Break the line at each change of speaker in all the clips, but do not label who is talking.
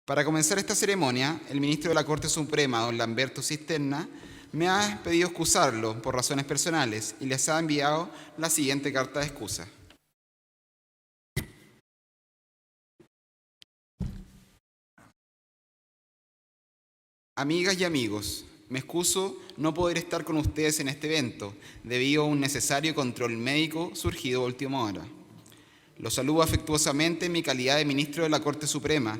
Para comenzar esta ceremonia, el ministro de la Corte Suprema, don Lamberto Cisterna, me ha pedido excusarlo por razones personales y les ha enviado la siguiente carta de excusa. Amigas y amigos, me excuso no poder estar con ustedes en este evento debido a un necesario control médico surgido a última hora. Los saludo afectuosamente en mi calidad de ministro de la Corte Suprema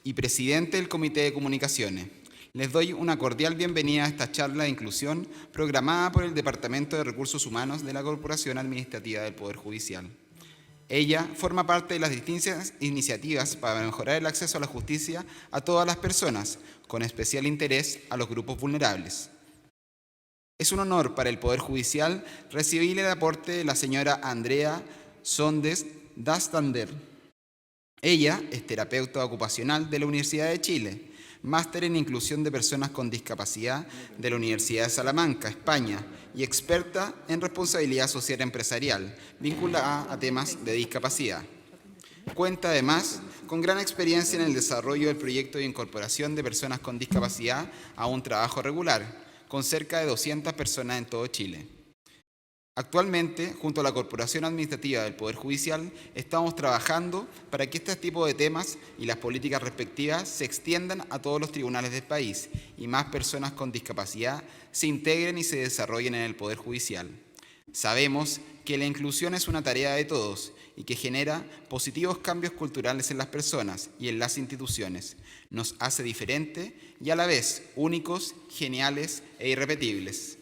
y presidente del Comité de Comunicaciones. Les doy una cordial bienvenida a esta charla de inclusión programada por el Departamento de Recursos Humanos de la Corporación Administrativa del Poder Judicial. Ella forma parte de las distintas iniciativas para mejorar el acceso a la justicia a todas las personas, con especial interés a los grupos vulnerables. Es un honor para el Poder Judicial recibir el aporte de la señora Andrea Sondes Dastander. Ella es terapeuta ocupacional de la Universidad de Chile, máster en inclusión de personas con discapacidad de la Universidad de Salamanca, España, y experta en responsabilidad social empresarial, vinculada a temas de discapacidad. Cuenta además con gran experiencia en el desarrollo del proyecto de incorporación de personas con discapacidad a un trabajo regular, con cerca de 200 personas en todo Chile. Actualmente, junto a la Corporación Administrativa del Poder Judicial, estamos trabajando para que este tipo de temas y las políticas respectivas se extiendan a todos los tribunales del país y más personas con discapacidad se integren y se desarrollen en el Poder Judicial. Sabemos que la inclusión es una tarea de todos y que genera positivos cambios culturales en las personas y en las instituciones. Nos hace diferentes y a la vez únicos, geniales e irrepetibles.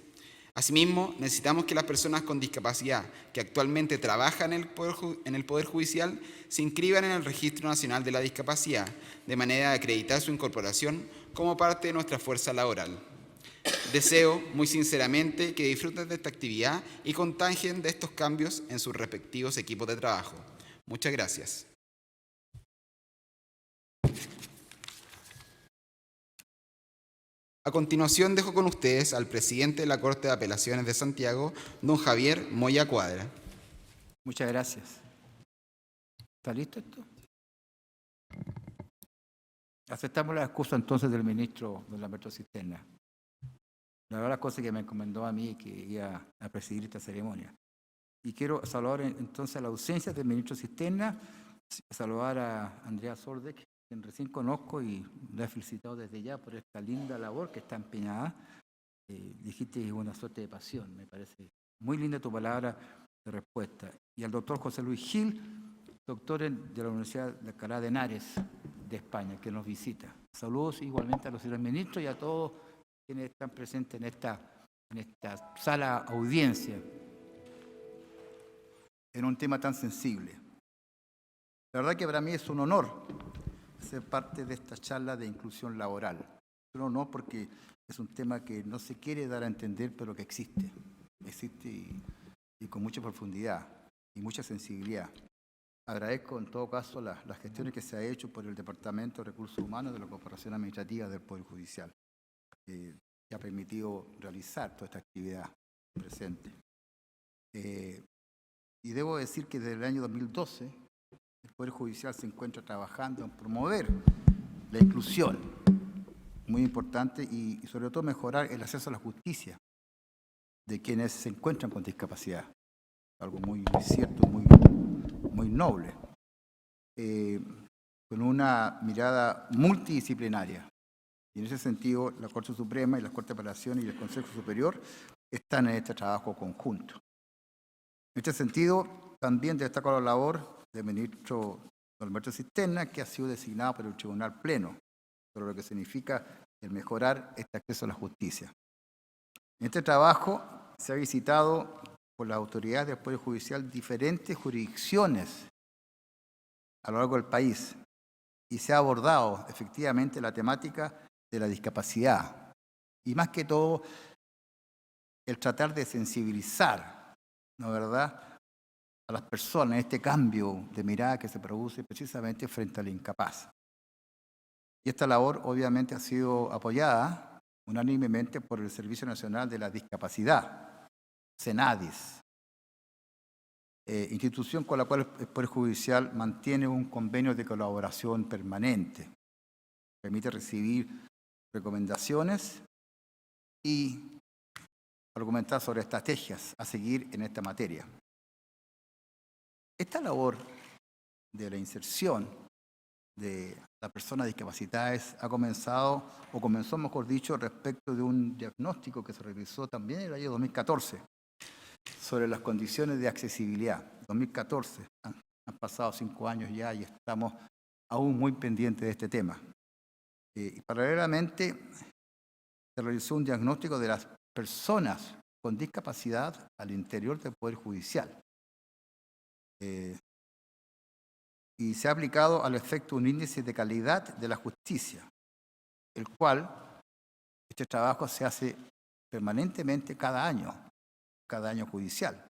Asimismo, necesitamos que las personas con discapacidad que actualmente trabajan en el Poder Judicial se inscriban en el Registro Nacional de la Discapacidad, de manera de acreditar su incorporación como parte de nuestra fuerza laboral. Deseo muy sinceramente que disfruten de esta actividad y contagien de estos cambios en sus respectivos equipos de trabajo. Muchas gracias. A continuación dejo con ustedes al presidente de la Corte de Apelaciones de Santiago, don Javier Moya Cuadra.
Muchas gracias. ¿Está listo esto? Aceptamos la excusa entonces del ministro don Lamberto Cisterna. La verdad, la cosa que me encomendó a mí que iba a presidir esta ceremonia. Y quiero saludar entonces a la ausencia del ministro Cisterna, saludar a Andrea Sordek, quien recién conozco y la he felicitado desde ya por esta linda labor que está empeñada. Dijiste una suerte de pasión, me parece muy linda tu palabra de respuesta. Y al doctor José Luis Gil, doctor de la Universidad de Alcalá de Henares de España, que nos visita. Saludos igualmente a los señores ministros y a todos quienes están presentes en esta sala audiencia en un tema tan sensible. La verdad que para mí es un honor ser parte de esta charla de inclusión laboral. Es un honor porque es un tema que no se quiere dar a entender, pero que existe. Existe y con mucha profundidad y mucha sensibilidad. Agradezco en todo caso las gestiones que se ha hecho por el Departamento de Recursos Humanos de la Corporación Administrativa del Poder Judicial, que ha permitido realizar toda esta actividad presente. Y debo decir que desde el año 2012 el Poder Judicial se encuentra trabajando en promover la inclusión, muy importante, y sobre todo mejorar el acceso a la justicia de quienes se encuentran con discapacidad. Algo muy cierto, muy noble. Con una mirada multidisciplinaria. Y en ese sentido, la Corte Suprema y la Corte de Apelaciones y el Consejo Superior están en este trabajo conjunto. En este sentido, también destaco la labor del ministro don Lamberto Cisterna, que ha sido designado por el Tribunal Pleno, sobre lo que significa el mejorar este acceso a la justicia. En este trabajo se ha visitado por las autoridades del Poder Judicial diferentes jurisdicciones a lo largo del país y se ha abordado efectivamente la temática de la discapacidad y más que todo el tratar de sensibilizar, ¿no es verdad?, a las personas en este cambio de mirada que se produce precisamente frente al incapaz. Y esta labor obviamente ha sido apoyada unánimemente por el Servicio Nacional de la Discapacidad, SENADIS, institución con la cual el Poder Judicial mantiene un convenio de colaboración permanente. permite recibir recomendaciones y argumentar sobre estrategias a seguir en esta materia. Esta labor de la inserción de las personas discapacitadas ha comenzado, o comenzó, mejor dicho, respecto de un diagnóstico que se realizó también en el año 2014 sobre las condiciones de accesibilidad. 2014, han pasado 5 años ya y estamos aún muy pendientes de este tema. Y paralelamente se realizó un diagnóstico de las personas con discapacidad al interior del Poder Judicial. Y se ha aplicado al efecto un índice de calidad de la justicia, el cual, este trabajo se hace permanentemente cada año judicial.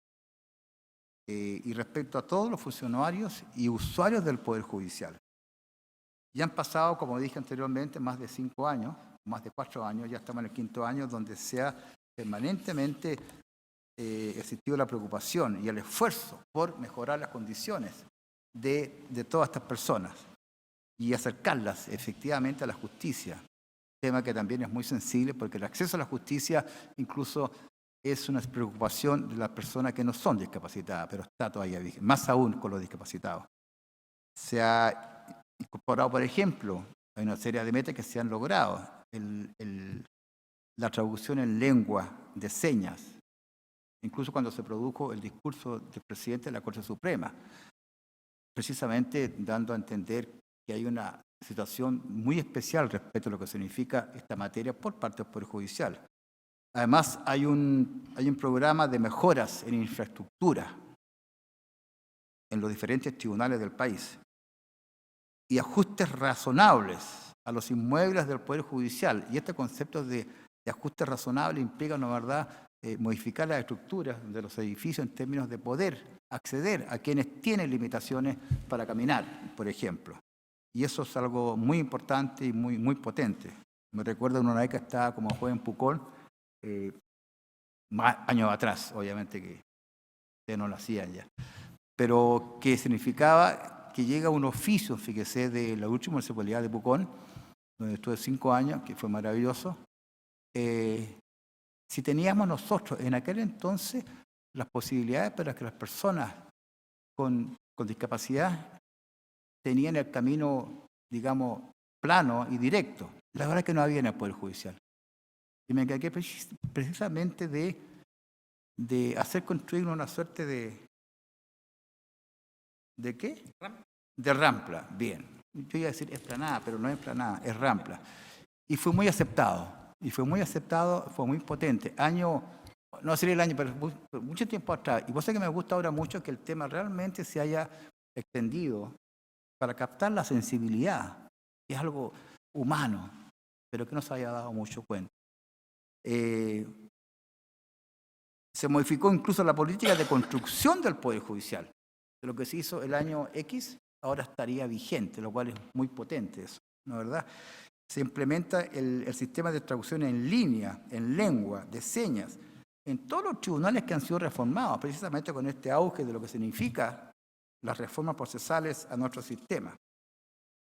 Y respecto a todos los funcionarios y usuarios del Poder Judicial. Ya han pasado, como dije anteriormente, más de 5 años, más de 4 años, ya estamos en el 5º año, donde se ha permanentemente existido la preocupación y el esfuerzo por mejorar las condiciones de todas estas personas y acercarlas efectivamente a la justicia, tema que también es muy sensible porque el acceso a la justicia incluso es una preocupación de las personas que no son discapacitadas, pero está todavía vigente, más aún con los discapacitados. Se ha incorporado, por ejemplo, hay una serie de metas que se han logrado, la traducción en lengua de señas, incluso cuando se produjo el discurso del presidente de la Corte Suprema, precisamente dando a entender que hay una situación muy especial respecto a lo que significa esta materia por parte del Poder Judicial. Además, hay un programa de mejoras en infraestructura en los diferentes tribunales del país y ajustes razonables a los inmuebles del Poder Judicial. Y este concepto de ajuste razonable implica, ¿no es verdad?, modificar las estructuras de los edificios en términos de poder acceder a quienes tienen limitaciones para caminar, por ejemplo. Y eso es algo muy importante y muy potente. Me recuerdo una vez que estaba como juez en Pucón, más años atrás, obviamente que ustedes no lo hacían ya, pero que significaba que llega un oficio, fíjese, de la última municipalidad de Pucón, donde estuve 5 años, que fue maravilloso. Si teníamos nosotros en aquel entonces las posibilidades para que las personas con discapacidad tenían el camino, digamos, plano y directo, la verdad es que no había en el Poder Judicial. Y me encargué precisamente de hacer construir una suerte ¿de qué? De rampla, bien. Yo iba a decir explanada, pero no es explanada, es rampla. Y fue muy aceptado. Fue muy potente. No sería el año, pero mucho tiempo atrás. Y vos sabés que me gusta ahora mucho que el tema realmente se haya extendido para captar la sensibilidad, que es algo humano, pero que no se haya dado mucho cuenta. Se modificó incluso la política de construcción del Poder Judicial. De lo que se hizo el año X, ahora estaría vigente, lo cual es muy potente eso, ¿no es verdad? Se implementa el sistema de traducción en línea, en lengua, de señas, en todos los tribunales que han sido reformados, precisamente con este auge de lo que significa las reformas procesales a nuestro sistema.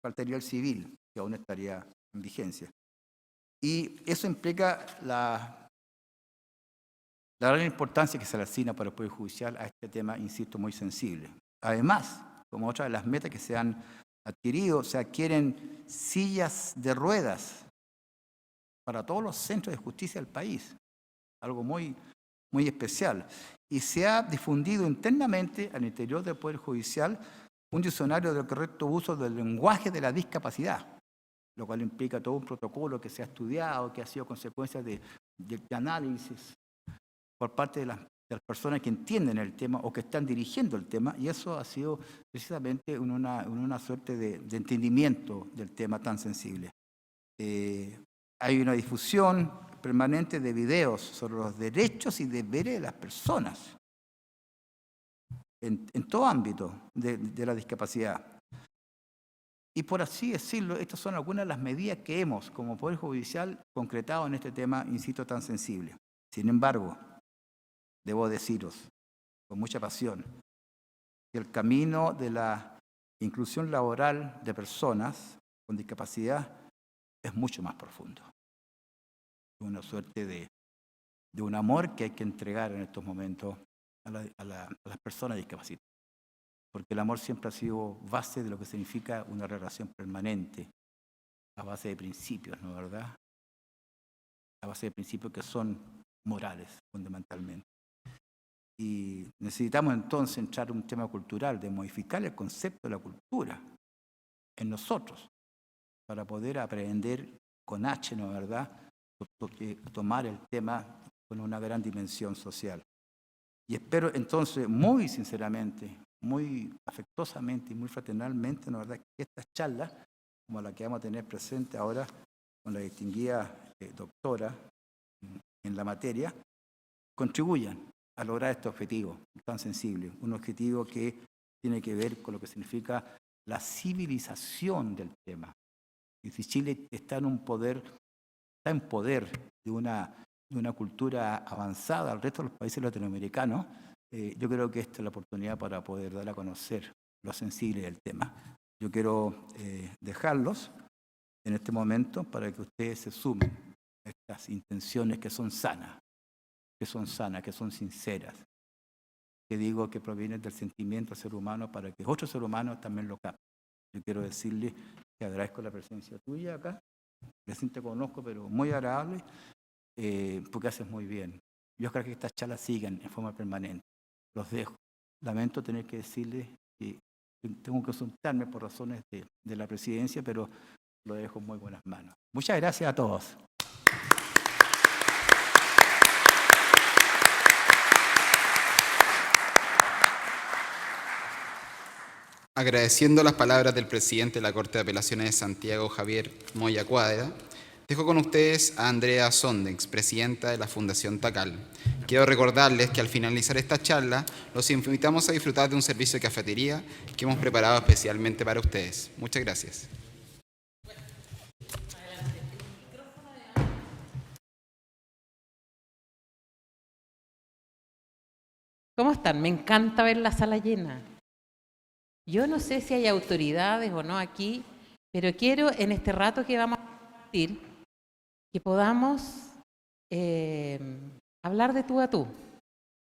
Faltaría el civil, que aún estaría en vigencia. Y eso implica la gran importancia que se le asigna para el Poder Judicial a este tema, insisto, muy sensible. Además, como otra de las metas que se han adquirido, se adquieren sillas de ruedas para todos los centros de justicia del país, algo muy especial. Y se ha difundido internamente al interior del Poder Judicial un diccionario del correcto uso del lenguaje de la discapacidad, lo cual implica todo un protocolo que se ha estudiado, que ha sido consecuencia de análisis por parte de las personas que entienden el tema o que están dirigiendo el tema, y eso ha sido precisamente una suerte de entendimiento del tema tan sensible. Hay una difusión permanente de videos sobre los derechos y deberes de las personas en todo ámbito de la discapacidad. Y por así decirlo, estas son algunas de las medidas que hemos, como Poder Judicial, concretado en este tema, insisto, tan sensible. Sin embargo, debo deciros, con mucha pasión, que el camino de la inclusión laboral de personas con discapacidad es mucho más profundo. Es una suerte de un amor que hay que entregar en estos momentos a las personas discapacitadas. Porque el amor siempre ha sido base de lo que significa una relación permanente, a base de principios, ¿no es verdad? A base de principios que son morales, fundamentalmente. Y necesitamos entonces entrar en un tema cultural, de modificar el concepto de la cultura en nosotros, para poder aprender con H, ¿no es verdad?, tomar el tema con una gran dimensión social. Y espero entonces, muy sinceramente, muy afectuosamente y muy fraternalmente, ¿no es verdad?, que estas charlas, como la que vamos a tener presente ahora con la distinguida doctora en la materia, contribuyan a lograr este objetivo tan sensible, un objetivo que tiene que ver con lo que significa la civilización del tema. Y si Chile está en poder de una cultura avanzada al resto de los países latinoamericanos, yo creo que esta es la oportunidad para poder dar a conocer lo sensible del tema. Yo quiero dejarlos en este momento para que ustedes se sumen a estas intenciones que son sanas, que son sinceras, que digo que provienen del sentimiento del ser humano para que otros seres humanos también lo capten. Yo quiero decirle que agradezco la presencia tuya acá, recién te conozco, pero muy agradable, porque haces muy bien. Yo creo que estas charlas sigan en forma permanente. Los dejo. Lamento tener que decirles que tengo que ausentarme por razones de la presidencia, pero lo dejo en muy buenas manos. Muchas gracias a todos.
Agradeciendo las palabras del presidente de la Corte de Apelaciones de Santiago, Javier Moya Cuadra, dejo con ustedes a Andrea Sondex, presidenta de la Fundación Tacal. Quiero recordarles que al finalizar esta charla, los invitamos a disfrutar de un servicio de cafetería que hemos preparado especialmente para ustedes. Muchas gracias.
¿Cómo están? Me encanta ver la sala llena. Yo no sé si hay autoridades o no aquí, pero quiero en este rato que vamos a compartir que podamos hablar de tú a tú.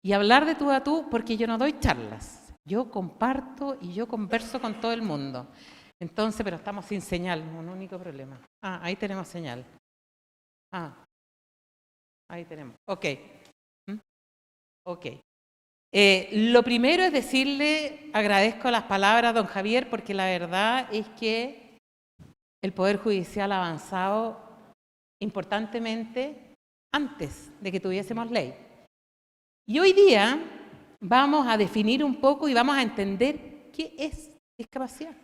Y hablar de tú a tú porque yo no doy charlas. Yo comparto y yo converso con todo el mundo. Entonces, pero estamos sin señal, un único problema. Ah, ahí tenemos señal. Ah, ahí tenemos. Ok. Ok. Lo primero es decirle, agradezco las palabras, don Javier, porque la verdad es que el Poder Judicial ha avanzado importantemente antes de que tuviésemos ley. Y hoy día vamos a definir un poco y vamos a entender qué es discapacidad.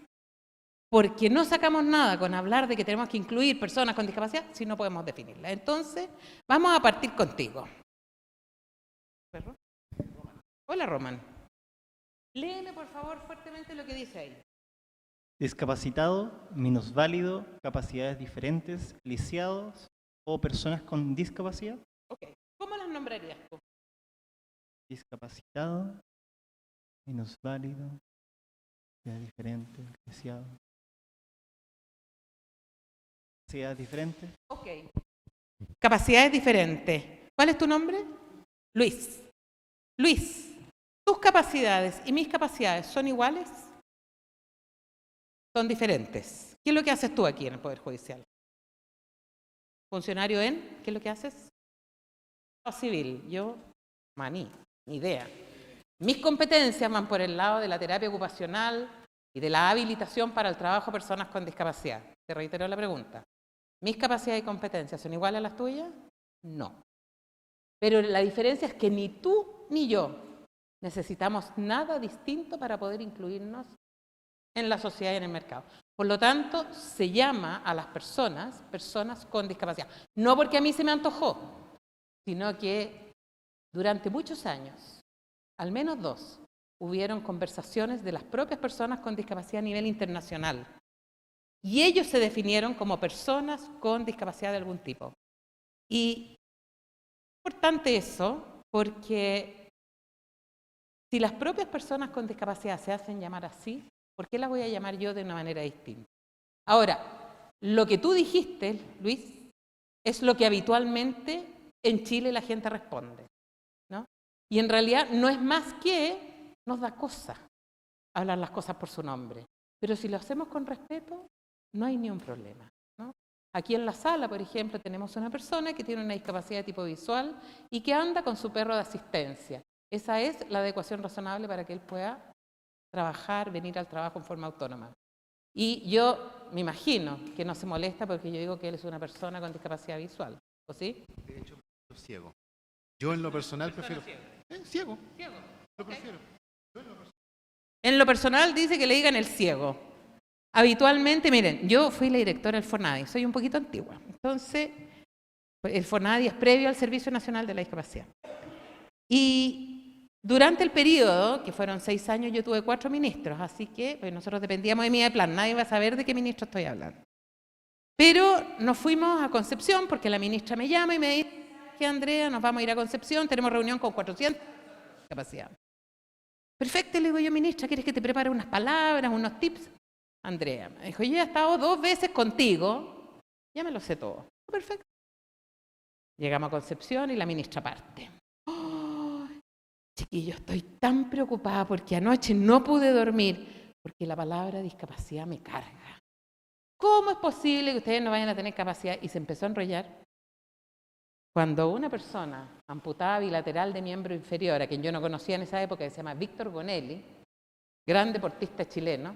Porque no sacamos nada con hablar de que tenemos que incluir personas con discapacidad si no podemos definirla. Entonces, vamos a partir contigo. ¿Perro? Hola, Román. Léeme, por favor, fuertemente lo que dice ahí.
Discapacitado, minusválido, capacidades diferentes, lisiados o personas con discapacidad.
Ok. ¿Cómo las nombrarías tú?
Discapacitado, minusválido, capacidades diferentes, lisiado. Capacidades diferentes.
Ok. Capacidades diferentes. ¿Cuál es tu nombre? Luis. Luis. ¿Tus capacidades y mis capacidades son iguales? Son diferentes. ¿Qué es lo que haces tú aquí en el Poder Judicial? ¿Funcionario en? ¿Qué es lo que haces? Civil. Yo, maní, ni idea. Mis competencias van por el lado de la terapia ocupacional y de la habilitación para el trabajo de personas con discapacidad. Te reitero la pregunta. ¿Mis capacidades y competencias son iguales a las tuyas? No. Pero la diferencia es que ni tú ni yo necesitamos nada distinto para poder incluirnos en la sociedad y en el mercado. Por lo tanto, se llama a las personas con discapacidad. No porque a mí se me antojó, sino que durante muchos años, al menos 2, hubieron conversaciones de las propias personas con discapacidad a nivel internacional. Y ellos se definieron como personas con discapacidad de algún tipo. Y es importante eso porque si las propias personas con discapacidad se hacen llamar así, ¿por qué las voy a llamar yo de una manera distinta? Ahora, lo que tú dijiste, Luis, es lo que habitualmente en Chile la gente responde, ¿no? Y en realidad no es más que nos da cosa hablar las cosas por su nombre. Pero si lo hacemos con respeto, no hay ni un problema, ¿no? Aquí en la sala, por ejemplo, tenemos una persona que tiene una discapacidad de tipo visual y que anda con su perro de asistencia. Esa es la adecuación razonable para que él pueda trabajar, venir al trabajo en forma autónoma. Y yo me imagino que no se molesta porque yo digo que él es una persona con discapacidad visual, ¿o sí?
De hecho, ciego. Yo en lo personal prefiero... ciego.
Ciego.
Lo prefiero.
En lo personal dice que le digan el ciego. Habitualmente, miren, yo fui la directora del FONADI, soy un poquito antigua. Entonces, el FONADI es previo al Servicio Nacional de la Discapacidad. Y durante el periodo, que fueron 6 años, yo tuve 4 ministros, así que pues, nosotros dependíamos de mi plan, nadie va a saber de qué ministro estoy hablando. Pero nos fuimos a Concepción porque la ministra me llama y me dice que Andrea, nos vamos a ir a Concepción, tenemos reunión con 400 de discapacidad. Perfecto, le digo yo, ministra, ¿quieres que te prepare unas palabras, unos tips? Andrea me dijo, yo he estado 2 veces contigo, ya me lo sé todo. Perfecto. Llegamos a Concepción y la ministra parte. Oh, chiquillo, estoy tan preocupada porque anoche no pude dormir porque la palabra discapacidad me carga. ¿Cómo es posible que ustedes no vayan a tener capacidad? Y se empezó a enrollar. Cuando una persona amputada bilateral de miembro inferior, a quien yo no conocía en esa época, que se llama Víctor Gonelli, gran deportista chileno,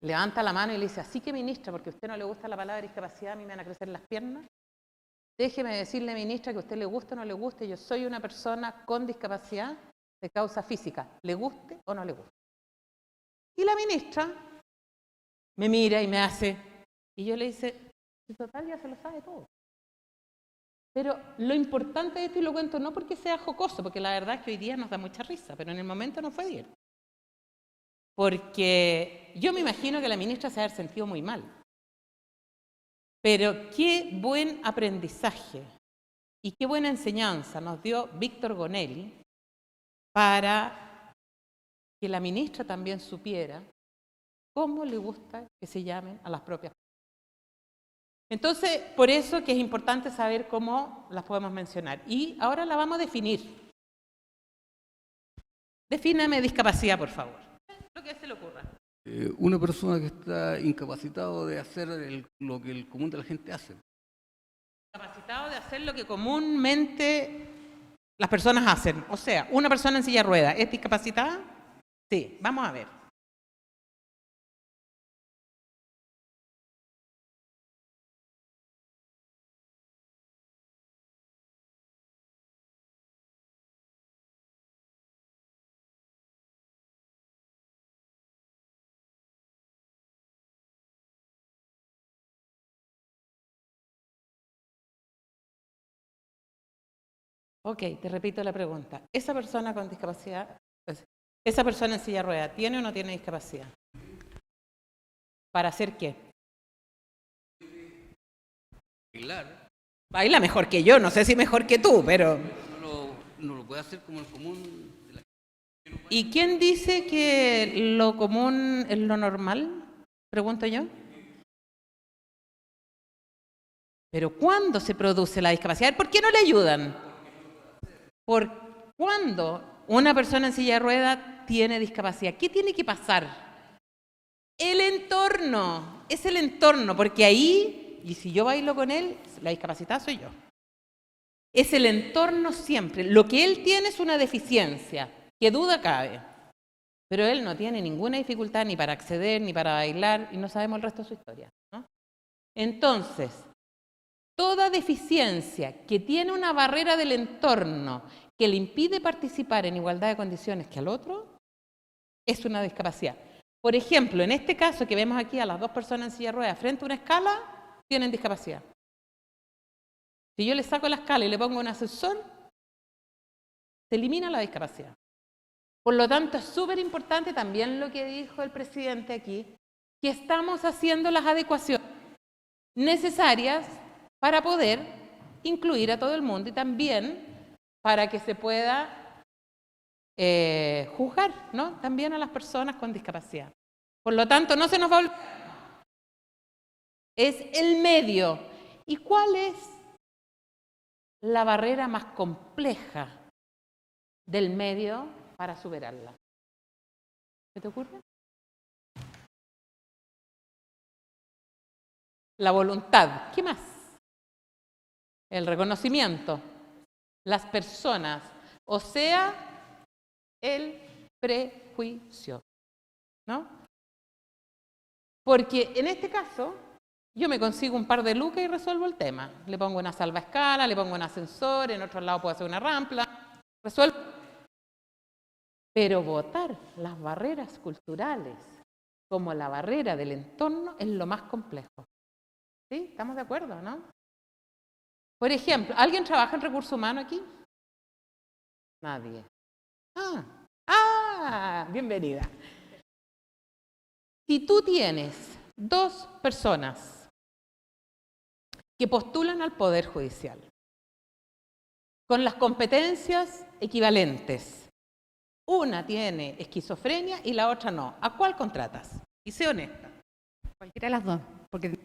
levanta la mano y le dice, así que ministra, porque a usted no le gusta la palabra discapacidad, a mí me van a crecer las piernas. Déjeme decirle, ministra, que a usted le guste o no le guste, yo soy una persona con discapacidad de causa física, le guste o no le guste. Y la ministra me mira y me hace, y yo le dice, en total ya se lo sabe todo. Pero lo importante de esto, y lo cuento no porque sea jocoso, porque la verdad es que hoy día nos da mucha risa, pero en el momento no fue divertido. Porque yo me imagino que la ministra se ha sentido muy mal. Pero qué buen aprendizaje y qué buena enseñanza nos dio Víctor Gonelli para que la ministra también supiera cómo le gusta que se llamen a las propias. Entonces, por eso que es importante saber cómo las podemos mencionar. Y ahora la vamos a definir. Defíname discapacidad, por favor. Lo que se le ocurra.
Una persona que está incapacitado de hacer lo que el común de la gente hace.
Incapacitado de hacer lo que comúnmente las personas hacen. O sea, una persona en silla de ruedas, ¿es discapacitada? Sí, vamos a ver. Ok, te repito la pregunta. ¿Esa persona con discapacidad, esa persona en silla de ruedas, tiene o no tiene discapacidad? ¿Para hacer qué?
Bailar.
Baila mejor que yo, no sé si mejor que tú, pero...
No lo puede hacer como el común de la gente.
¿Y quién dice que lo común es lo normal? Pregunto yo. ¿Pero cuándo se produce la discapacidad? ¿Por qué no le ayudan? ¿Por cuándo una persona en silla de ruedas tiene discapacidad? ¿Qué tiene que pasar? El entorno, es el entorno, porque ahí, y si yo bailo con él, la discapacitada soy yo. Es el entorno siempre. Lo que él tiene es una deficiencia, que duda cabe. Pero él no tiene ninguna dificultad ni para acceder, ni para bailar, y no sabemos el resto de su historia, ¿no? Entonces, toda deficiencia que tiene una barrera del entorno que le impide participar en igualdad de condiciones que al otro, es una discapacidad. Por ejemplo, en este caso que vemos aquí a las 2 personas en silla de ruedas frente a una escala, tienen discapacidad. Si yo le saco la escala y le pongo un ascensor, se elimina la discapacidad. Por lo tanto, es súper importante también lo que dijo el presidente aquí, que estamos haciendo las adecuaciones necesarias para poder incluir a todo el mundo y también para que se pueda juzgar, ¿no? También a las personas con discapacidad. Por lo tanto, no se nos va a olvidar es el medio. ¿Y cuál es la barrera más compleja del medio para superarla? ¿Se te ocurre? La voluntad. ¿Qué más? El reconocimiento. Las personas. O sea, el prejuicio. ¿No? Porque en este caso, yo me consigo un par de lucas y resuelvo el tema. Le pongo una salvaescala, le pongo un ascensor, en otro lado puedo hacer una rampa. Resuelvo. Pero botar las barreras culturales como la barrera del entorno es lo más complejo. ¿Sí? ¿Estamos de acuerdo, no? Por ejemplo, ¿alguien trabaja en recursos humanos aquí? Nadie. Bienvenida. Si tú tienes 2 personas que postulan al Poder Judicial con las competencias equivalentes, una tiene esquizofrenia y la otra no, ¿a cuál contratas? Y sé honesta.
Cualquiera de las dos, porque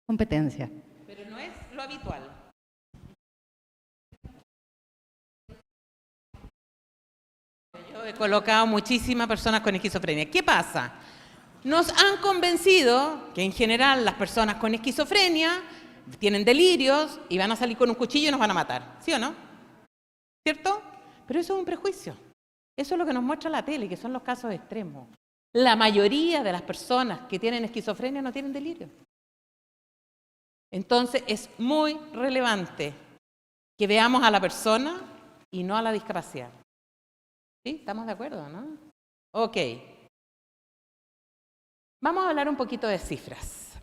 competencia.
Pero no es lo habitual. Yo he colocado muchísimas personas con esquizofrenia. ¿Qué pasa? Nos han convencido que en general las personas con esquizofrenia tienen delirios y van a salir con un cuchillo y nos van a matar. ¿Sí o no? ¿Cierto? Pero eso es un prejuicio. Eso es lo que nos muestra la tele, que son los casos extremos. La mayoría de las personas que tienen esquizofrenia no tienen delirio. Entonces es muy relevante que veamos a la persona y no a la discapacidad. ¿Sí? ¿Estamos de acuerdo, no? Ok. Vamos a hablar un poquito de cifras.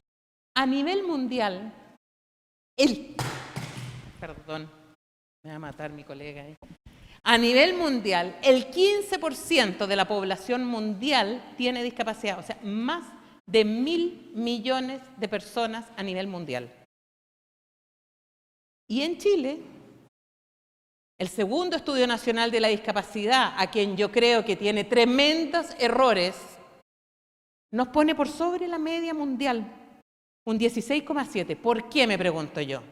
A nivel mundial, perdón, me va a matar mi colega ahí. A nivel mundial, el 15% de la población mundial tiene discapacidad, o sea, más de 1.000 millones de personas a nivel mundial. Y en Chile, el segundo Estudio Nacional de la Discapacidad, a quien yo creo que tiene tremendos errores, nos pone por sobre la media mundial, un 16,7. ¿Por qué, me pregunto yo?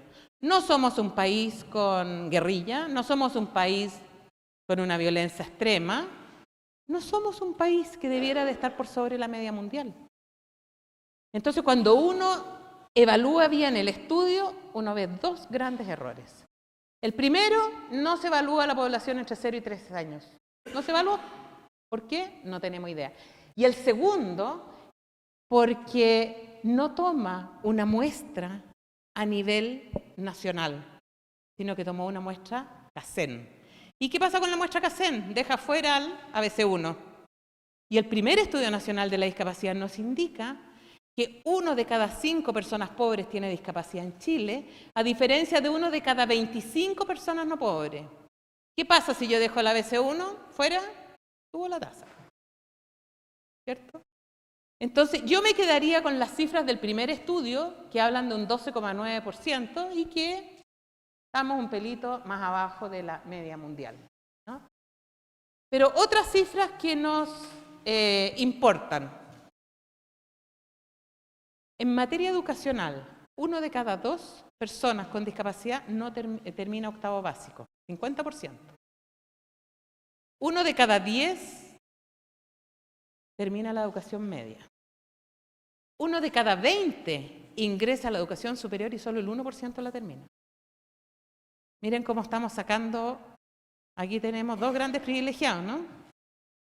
No somos un país con guerrilla, no somos un país con una violencia extrema, no somos un país que debiera de estar por sobre la media mundial. Entonces, cuando uno evalúa bien el estudio, uno ve 2 grandes errores. El primero, no se evalúa la población entre 0 y 3 años. No se evalúa. ¿Por qué? No tenemos idea. Y el segundo, porque no toma una muestra a nivel nacional, sino que tomó una muestra CACEN. ¿Y qué pasa con la muestra CACEN? Deja fuera al ABC1. Y el primer Estudio Nacional de la Discapacidad nos indica que 1 de cada 5 personas pobres tiene discapacidad en Chile, a diferencia de 1 de cada 25 personas no pobres. ¿Qué pasa si yo dejo el ABC1 fuera? Subo la tasa. ¿Cierto? Entonces, yo me quedaría con las cifras del primer estudio, que hablan de un 12,9% y que estamos un pelito más abajo de la media mundial, ¿no? Pero otras cifras que nos importan. En materia educacional, 1 de cada 2 personas con discapacidad no termina octavo básico, 50%. 1 de cada 10 termina la educación media. 1 de cada 20 ingresa a la educación superior y solo el 1% la termina. Miren cómo estamos sacando, aquí tenemos 2 grandes privilegiados, ¿no?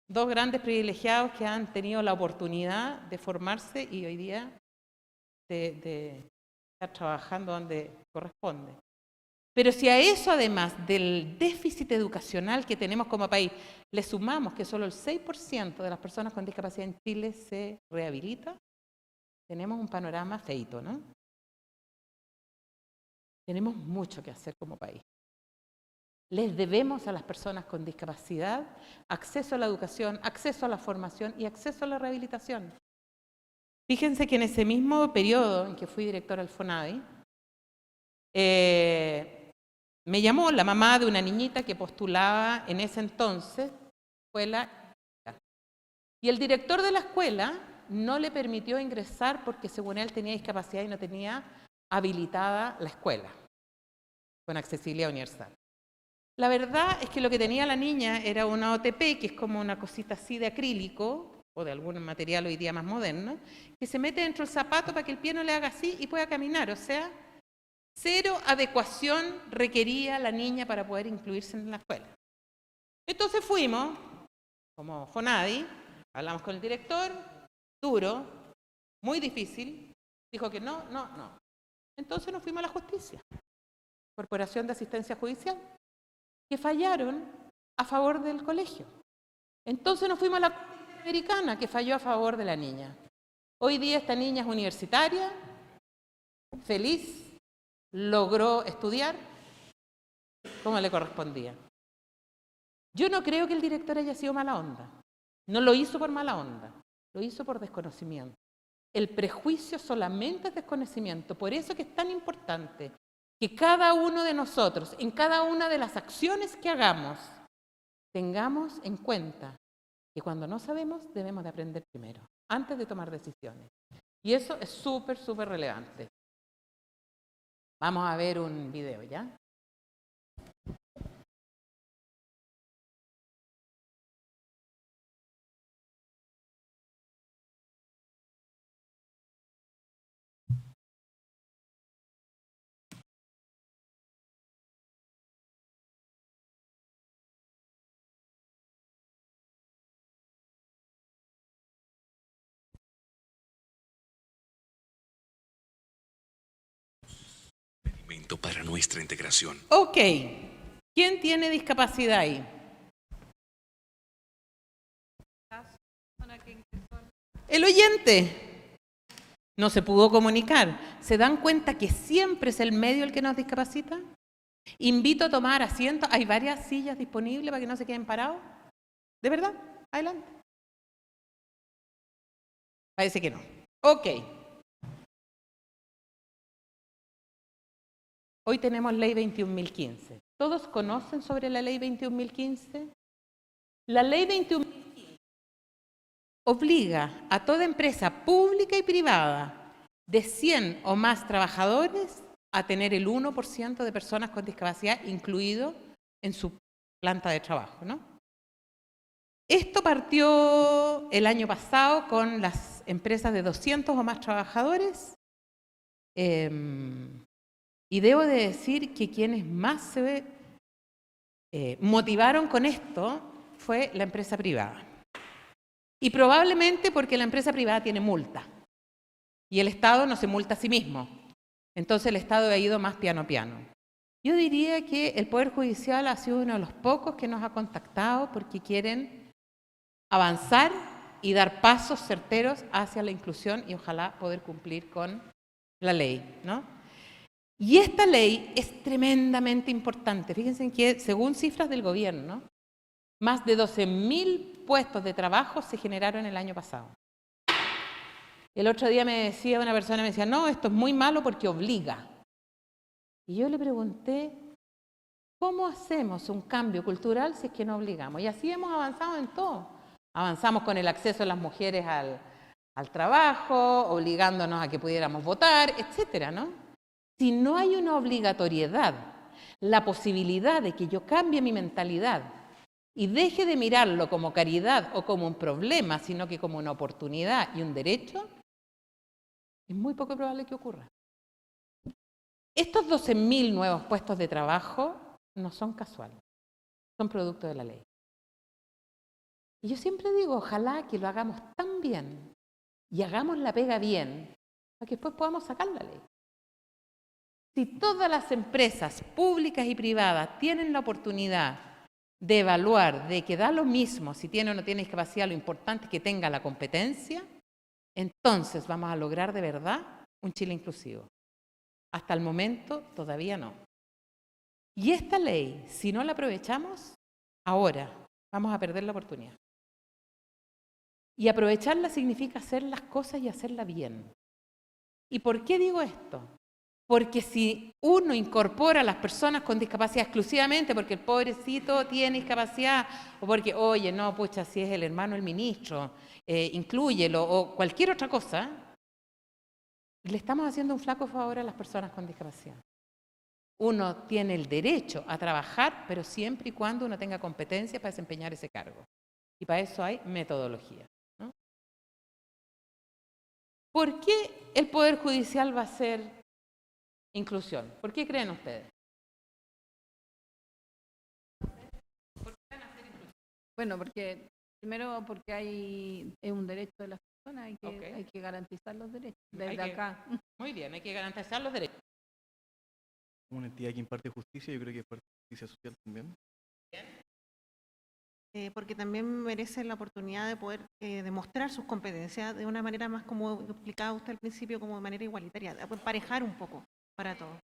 2 grandes privilegiados que han tenido la oportunidad de formarse y hoy día de estar trabajando donde corresponde. Pero si a eso, además del déficit educacional que tenemos como país, le sumamos que solo el 6% de las personas con discapacidad en Chile se rehabilita, tenemos un panorama feito, ¿no? Tenemos mucho que hacer como país. Les debemos a las personas con discapacidad acceso a la educación, acceso a la formación y acceso a la rehabilitación. Fíjense que en ese mismo periodo en que fui directora del FONADI, me llamó la mamá de una niñita que postulaba en ese entonces escuela. Y el director de la escuela no le permitió ingresar porque según él tenía discapacidad y no tenía habilitada la escuela con accesibilidad universal. La verdad es que lo que tenía la niña era una OTP, que es como una cosita así de acrílico o de algún material hoy día más moderno, que se mete dentro del zapato para que el pie no le haga así y pueda caminar. O sea, cero adecuación requería la niña para poder incluirse en la escuela. Entonces fuimos, como Fonadi, hablamos con el director, duro, muy difícil, dijo que no. Entonces nos fuimos a la justicia, Corporación de Asistencia Judicial, que fallaron a favor del colegio. Entonces nos fuimos a la Corte Interamericana, que falló a favor de la niña. Hoy día esta niña es universitaria, feliz, logró estudiar como le correspondía. Yo no creo que el director haya sido mala onda. No lo hizo por mala onda, lo hizo por desconocimiento. El prejuicio solamente es desconocimiento. Por eso que es tan importante que cada uno de nosotros, en cada una de las acciones que hagamos, tengamos en cuenta que cuando no sabemos debemos de aprender primero, antes de tomar decisiones. Y eso es súper, súper relevante. Vamos a ver un video, ¿ya?
Para nuestra integración.
Ok, ¿quién tiene discapacidad ahí? El oyente no se pudo comunicar. ¿Se dan cuenta que siempre es el medio el que nos discapacita? Invito a tomar asiento. Hay varias sillas disponibles para que no se queden parados. ¿De verdad? Adelante. Parece que no. Ok. Hoy tenemos Ley 21.015. ¿Todos conocen sobre la Ley 21.015? La Ley 21.015 obliga a toda empresa pública y privada de 100 o más trabajadores a tener el 1% de personas con discapacidad incluido en su planta de trabajo, ¿no? Esto partió el año pasado con las empresas de 200 o más trabajadores. Y debo de decir que quienes más se motivaron con esto fue la empresa privada. Y probablemente porque la empresa privada tiene multa. Y el Estado no se multa a sí mismo. Entonces el Estado ha ido más piano a piano. Yo diría que el Poder Judicial ha sido uno de los pocos que nos ha contactado porque quieren avanzar y dar pasos certeros hacia la inclusión y ojalá poder cumplir con la ley, ¿no? Y esta ley es tremendamente importante. Fíjense que, según cifras del gobierno, más de 12.000 puestos de trabajo se generaron el año pasado. El otro día me decía una persona, me decía, no, esto es muy malo porque obliga. Y yo le pregunté, ¿cómo hacemos un cambio cultural si es que no obligamos? Y así hemos avanzado en todo. Avanzamos con el acceso de las mujeres al trabajo, obligándonos a que pudiéramos votar, etcétera, ¿no? Si no hay una obligatoriedad, la posibilidad de que yo cambie mi mentalidad y deje de mirarlo como caridad o como un problema, sino que como una oportunidad y un derecho, es muy poco probable que ocurra. Estos 12.000 nuevos puestos de trabajo no son casuales, son producto de la ley. Y yo siempre digo, ojalá que lo hagamos tan bien y hagamos la pega bien, para que después podamos sacar la ley. Si todas las empresas públicas y privadas tienen la oportunidad de evaluar, de que da lo mismo si tiene o no tiene discapacidad, lo importante es que tenga la competencia, entonces vamos a lograr de verdad un Chile inclusivo. Hasta el momento todavía no. Y esta ley, si no la aprovechamos, ahora vamos a perder la oportunidad. Y aprovecharla significa hacer las cosas y hacerlas bien. ¿Y por qué digo esto? Porque si uno incorpora a las personas con discapacidad exclusivamente porque el pobrecito tiene discapacidad o porque, oye, no, pucha, si es el hermano del ministro, inclúyelo o cualquier otra cosa, le estamos haciendo un flaco favor a las personas con discapacidad. Uno tiene el derecho a trabajar, pero siempre y cuando uno tenga competencia para desempeñar ese cargo. Y para eso hay metodología, ¿no? ¿Por qué el Poder Judicial va a ser inclusión? ¿Por qué creen ustedes?
Bueno, porque primero porque es un derecho de las personas,
Ok.
hay que garantizar los derechos
Hay
desde
que-
acá.
Muy bien, hay que garantizar los derechos.
Como una entidad que imparte justicia, yo creo que imparte justicia social también.
Porque también merecen la oportunidad de poder demostrar sus competencias de una manera más, como explicaba usted al principio, como de manera igualitaria, de emparejar un poco para todos.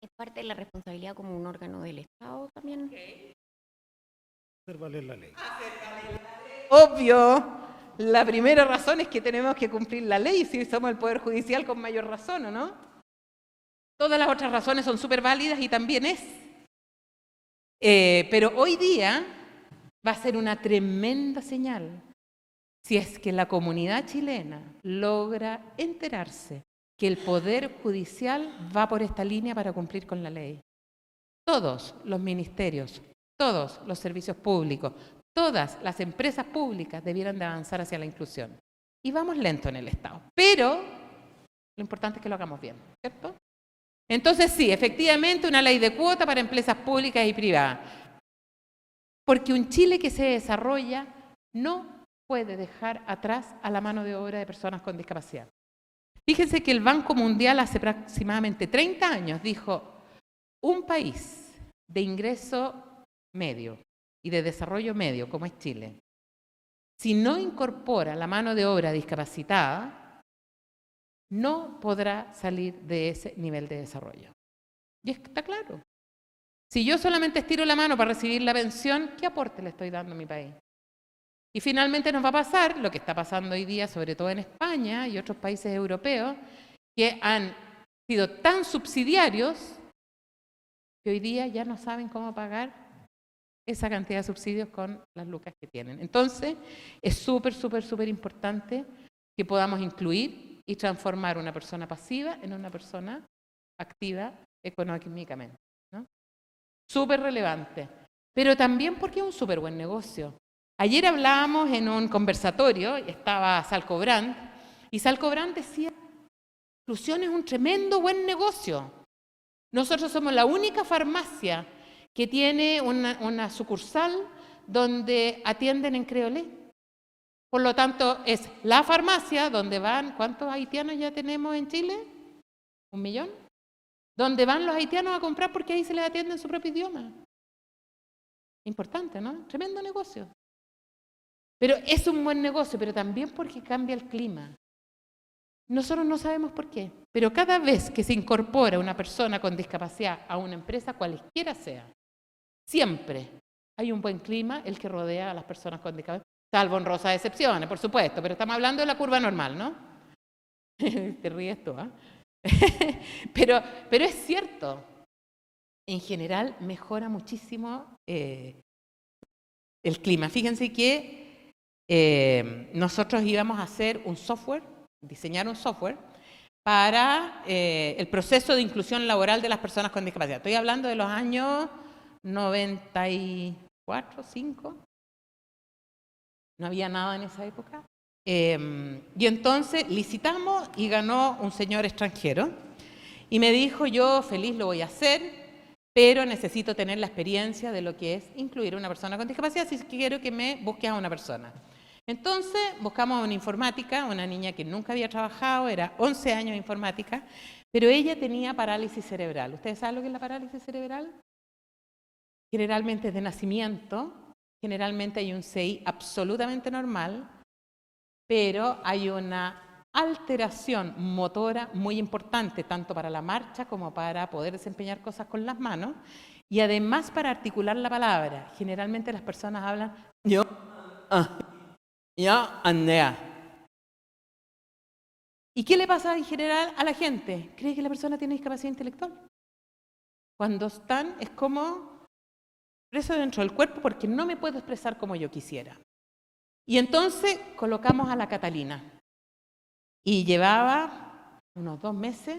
Es parte de la responsabilidad como un órgano del Estado también.
Hacer valer la ley.
Obvio, la primera razón es que tenemos que cumplir la ley si somos el Poder Judicial con mayor razón, ¿o no? Todas las otras razones son súper válidas y también es. Pero hoy día va a ser una tremenda señal si es que la comunidad chilena logra enterarse que el Poder Judicial va por esta línea para cumplir con la ley. Todos los ministerios, todos los servicios públicos, todas las empresas públicas debieran de avanzar hacia la inclusión. Y vamos lento en el Estado, pero lo importante es que lo hagamos bien, ¿cierto? Entonces sí, efectivamente una ley de cuota para empresas públicas y privadas. Porque un Chile que se desarrolla no puede dejar atrás a la mano de obra de personas con discapacidad. Fíjense que el Banco Mundial hace aproximadamente 30 años dijo, un país de ingreso medio y de desarrollo medio, como es Chile, si no incorpora la mano de obra discapacitada, no podrá salir de ese nivel de desarrollo. Y está claro. Si yo solamente estiro la mano para recibir la pensión, ¿qué aporte le estoy dando a mi país? Y finalmente nos va a pasar lo que está pasando hoy día, sobre todo en España y otros países europeos, que han sido tan subsidiarios que hoy día ya no saben cómo pagar esa cantidad de subsidios con las lucas que tienen. Entonces, es súper importante que podamos incluir y transformar una persona pasiva en una persona activa económicamente, ¿no? Súper relevante. Pero también porque es un súper buen negocio. Ayer hablábamos en un conversatorio, y estaba Salco Brandt, y Salco Brandt decía, inclusión es un tremendo buen negocio. Nosotros somos la única farmacia que tiene una sucursal donde atienden en creolé. Por lo tanto, es la farmacia donde van, ¿cuántos haitianos ya tenemos en Chile? 1 millón. Donde van los haitianos a comprar porque ahí se les atiende en su propio idioma. Importante, ¿no? Tremendo negocio. Pero es un buen negocio, pero también porque cambia el clima. Nosotros no sabemos por qué, pero cada vez que se incorpora una persona con discapacidad a una empresa, cualquiera sea, siempre hay un buen clima el que rodea a las personas con discapacidad. Salvo honrosas excepciones, por supuesto, pero estamos hablando de la curva normal, ¿no? Te ríes tú, ¿ah? Pero es cierto. En general mejora muchísimo el clima. Fíjense que nosotros íbamos a hacer un software, diseñar un software para el proceso de inclusión laboral de las personas con discapacidad. Estoy hablando de los años 94, 5. No había nada en esa época. Y entonces licitamos y ganó un señor extranjero. Y me dijo, yo feliz lo voy a hacer, pero necesito tener la experiencia de lo que es incluir a una persona con discapacidad si quiero que me busques a una persona. Entonces buscamos a una informática, una niña que nunca había trabajado, era 11 años de informática, pero ella tenía parálisis cerebral. ¿Ustedes saben lo que es la parálisis cerebral? Generalmente es de nacimiento. Generalmente hay un CI absolutamente normal, pero hay una alteración motora muy importante, tanto para la marcha como para poder desempeñar cosas con las manos, y además para articular la palabra. Generalmente las personas hablan yo, Andrea. ¿Y qué le pasa en general a la gente? Cree que la persona tiene discapacidad intelectual. Cuando están, es como preso dentro del cuerpo porque no me puedo expresar como yo quisiera. Y entonces colocamos a la Catalina. Y llevaba unos 2 meses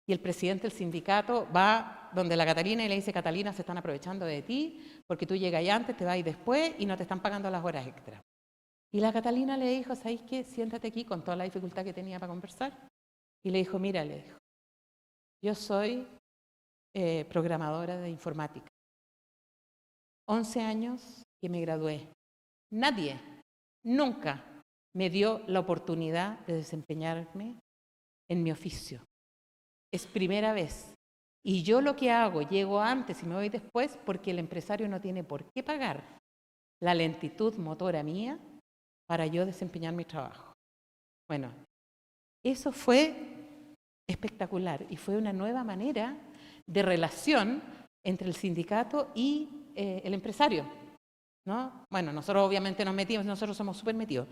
y el presidente del sindicato va donde la Catalina y le dice: Catalina, se están aprovechando de ti porque tú llegas antes, te vas después y no te están pagando las horas extras. Y la Catalina le dijo: ¿sabéis qué? Siéntate aquí, con toda la dificultad que tenía para conversar. Y le dijo: mira, le dijo, yo soy programadora de informática. 11 años que me gradué. Nadie, nunca me dio la oportunidad de desempeñarme en mi oficio. Es primera vez. Y yo lo que hago, llego antes y me voy después porque el empresario no tiene por qué pagar la lentitud motora mía para yo desempeñar mi trabajo. Bueno, eso fue espectacular y fue una nueva manera de relación entre el sindicato y el empresario, ¿no? Bueno, nosotros obviamente nos metimos, nosotros somos súper metidos,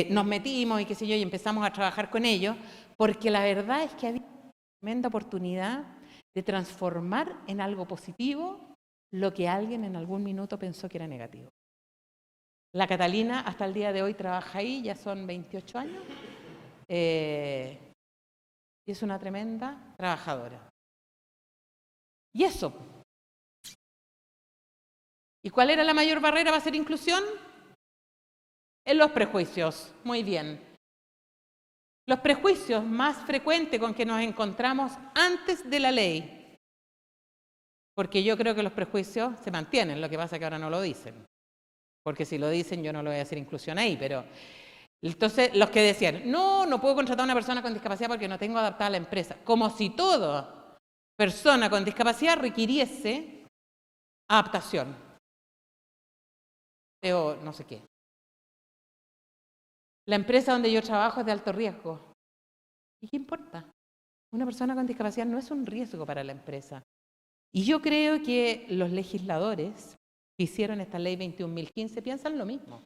nos metimos y qué sé yo, y empezamos a trabajar con ellos, porque la verdad es que había una tremenda oportunidad de transformar en algo positivo lo que alguien en algún minuto pensó que era negativo. La Catalina hasta el día de hoy trabaja ahí, ya son 28 años, y es una tremenda trabajadora. Y eso. ¿Y cuál era la mayor barrera para hacer inclusión? En los prejuicios. Muy bien. Los prejuicios más frecuentes con que nos encontramos antes de la ley. Porque yo creo que los prejuicios se mantienen, lo que pasa es que ahora no lo dicen. Porque si lo dicen yo no lo voy a hacer inclusión ahí, pero... Entonces, los que decían, no puedo contratar a una persona con discapacidad porque no tengo adaptada a la empresa. Como si toda persona con discapacidad requiriese adaptación. O no sé qué. La empresa donde yo trabajo es de alto riesgo. ¿Y qué importa? Una persona con discapacidad no es un riesgo para la empresa. Y yo creo que los legisladores que hicieron esta ley 21.015 piensan lo mismo.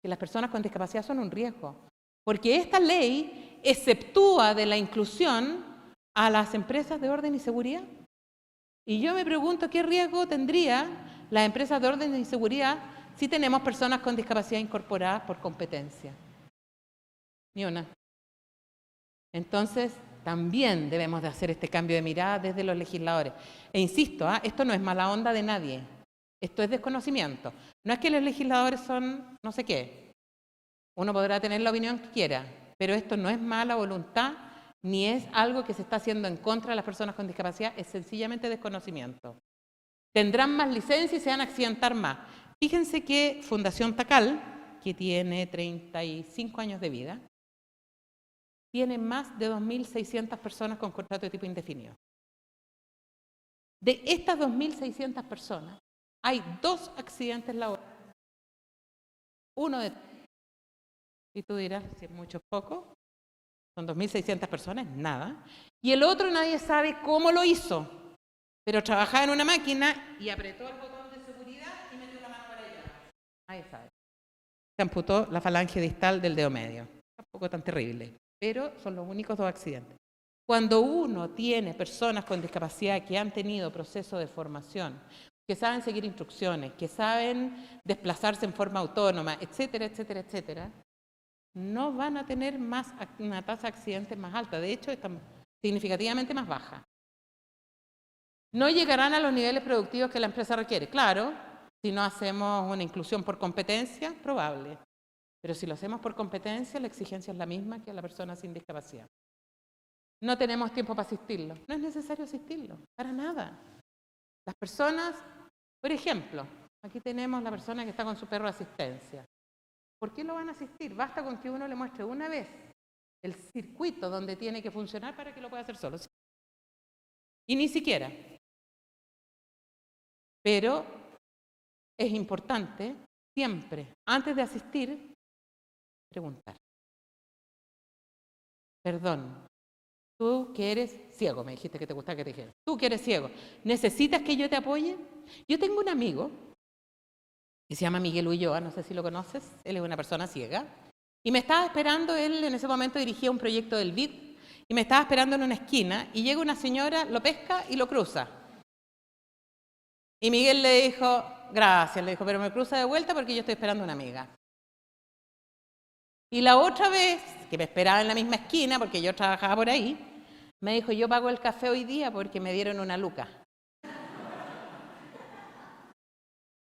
Que las personas con discapacidad son un riesgo. Porque esta ley exceptúa de la inclusión a las empresas de orden y seguridad. Y yo me pregunto qué riesgo tendría las empresas de orden y seguridad si tenemos personas con discapacidad incorporadas por competencia. Ni una. Entonces, también debemos de hacer este cambio de mirada desde los legisladores. E insisto, esto no es mala onda de nadie. Esto es desconocimiento. No es que los legisladores son no sé qué. Uno podrá tener la opinión que quiera, pero esto no es mala voluntad ni es algo que se está haciendo en contra de las personas con discapacidad, es sencillamente desconocimiento. Tendrán más licencias y se van a accidentar más. Fíjense que Fundación Tacal, que tiene 35 años de vida, tiene más de 2.600 personas con contrato de tipo indefinido. De estas 2.600 personas, hay 2 accidentes laborales. Uno de... Y tú dirás, si es mucho o poco, son 2.600 personas, nada. Y el otro nadie sabe cómo lo hizo, pero trabajaba en una máquina y apretó el botón de seguridad y metió la mano para allá. Nadie sabe. Se amputó la falange distal del dedo medio. Tampoco tan terrible, pero son los únicos 2 accidentes. Cuando uno tiene personas con discapacidad que han tenido proceso de formación, que saben seguir instrucciones, que saben desplazarse en forma autónoma, etcétera, etcétera, etcétera, no van a tener una tasa de accidentes más alta. De hecho, está significativamente más baja. No llegarán a los niveles productivos que la empresa requiere. Claro, si no hacemos una inclusión por competencia, probable. Pero si lo hacemos por competencia, la exigencia es la misma que a la persona sin discapacidad. No tenemos tiempo para asistirlo. No es necesario asistirlo, para nada. Las personas, por ejemplo, aquí tenemos la persona que está con su perro de asistencia. ¿Por qué lo van a asistir? Basta con que uno le muestre una vez el circuito donde tiene que funcionar para que lo pueda hacer solo. Y ni siquiera. Pero es importante siempre, antes de asistir, preguntar. Perdón, tú que eres ciego, me dijiste que te gustaba que te dijera. Tú que eres ciego, ¿necesitas que yo te apoye? Yo tengo un amigo que se llama Miguel Ulloa, no sé si lo conoces, él es una persona ciega, Y me estaba esperando, él en ese momento dirigía un proyecto del BID, y me estaba esperando en una esquina, y llega una señora, lo pesca y lo cruza. Y Miguel le dijo, gracias, le dijo, pero me cruza de vuelta porque yo estoy esperando a una amiga. Y la otra vez, que me esperaba en la misma esquina, porque yo trabajaba por ahí, me dijo, yo pago el café hoy día porque me dieron una luca.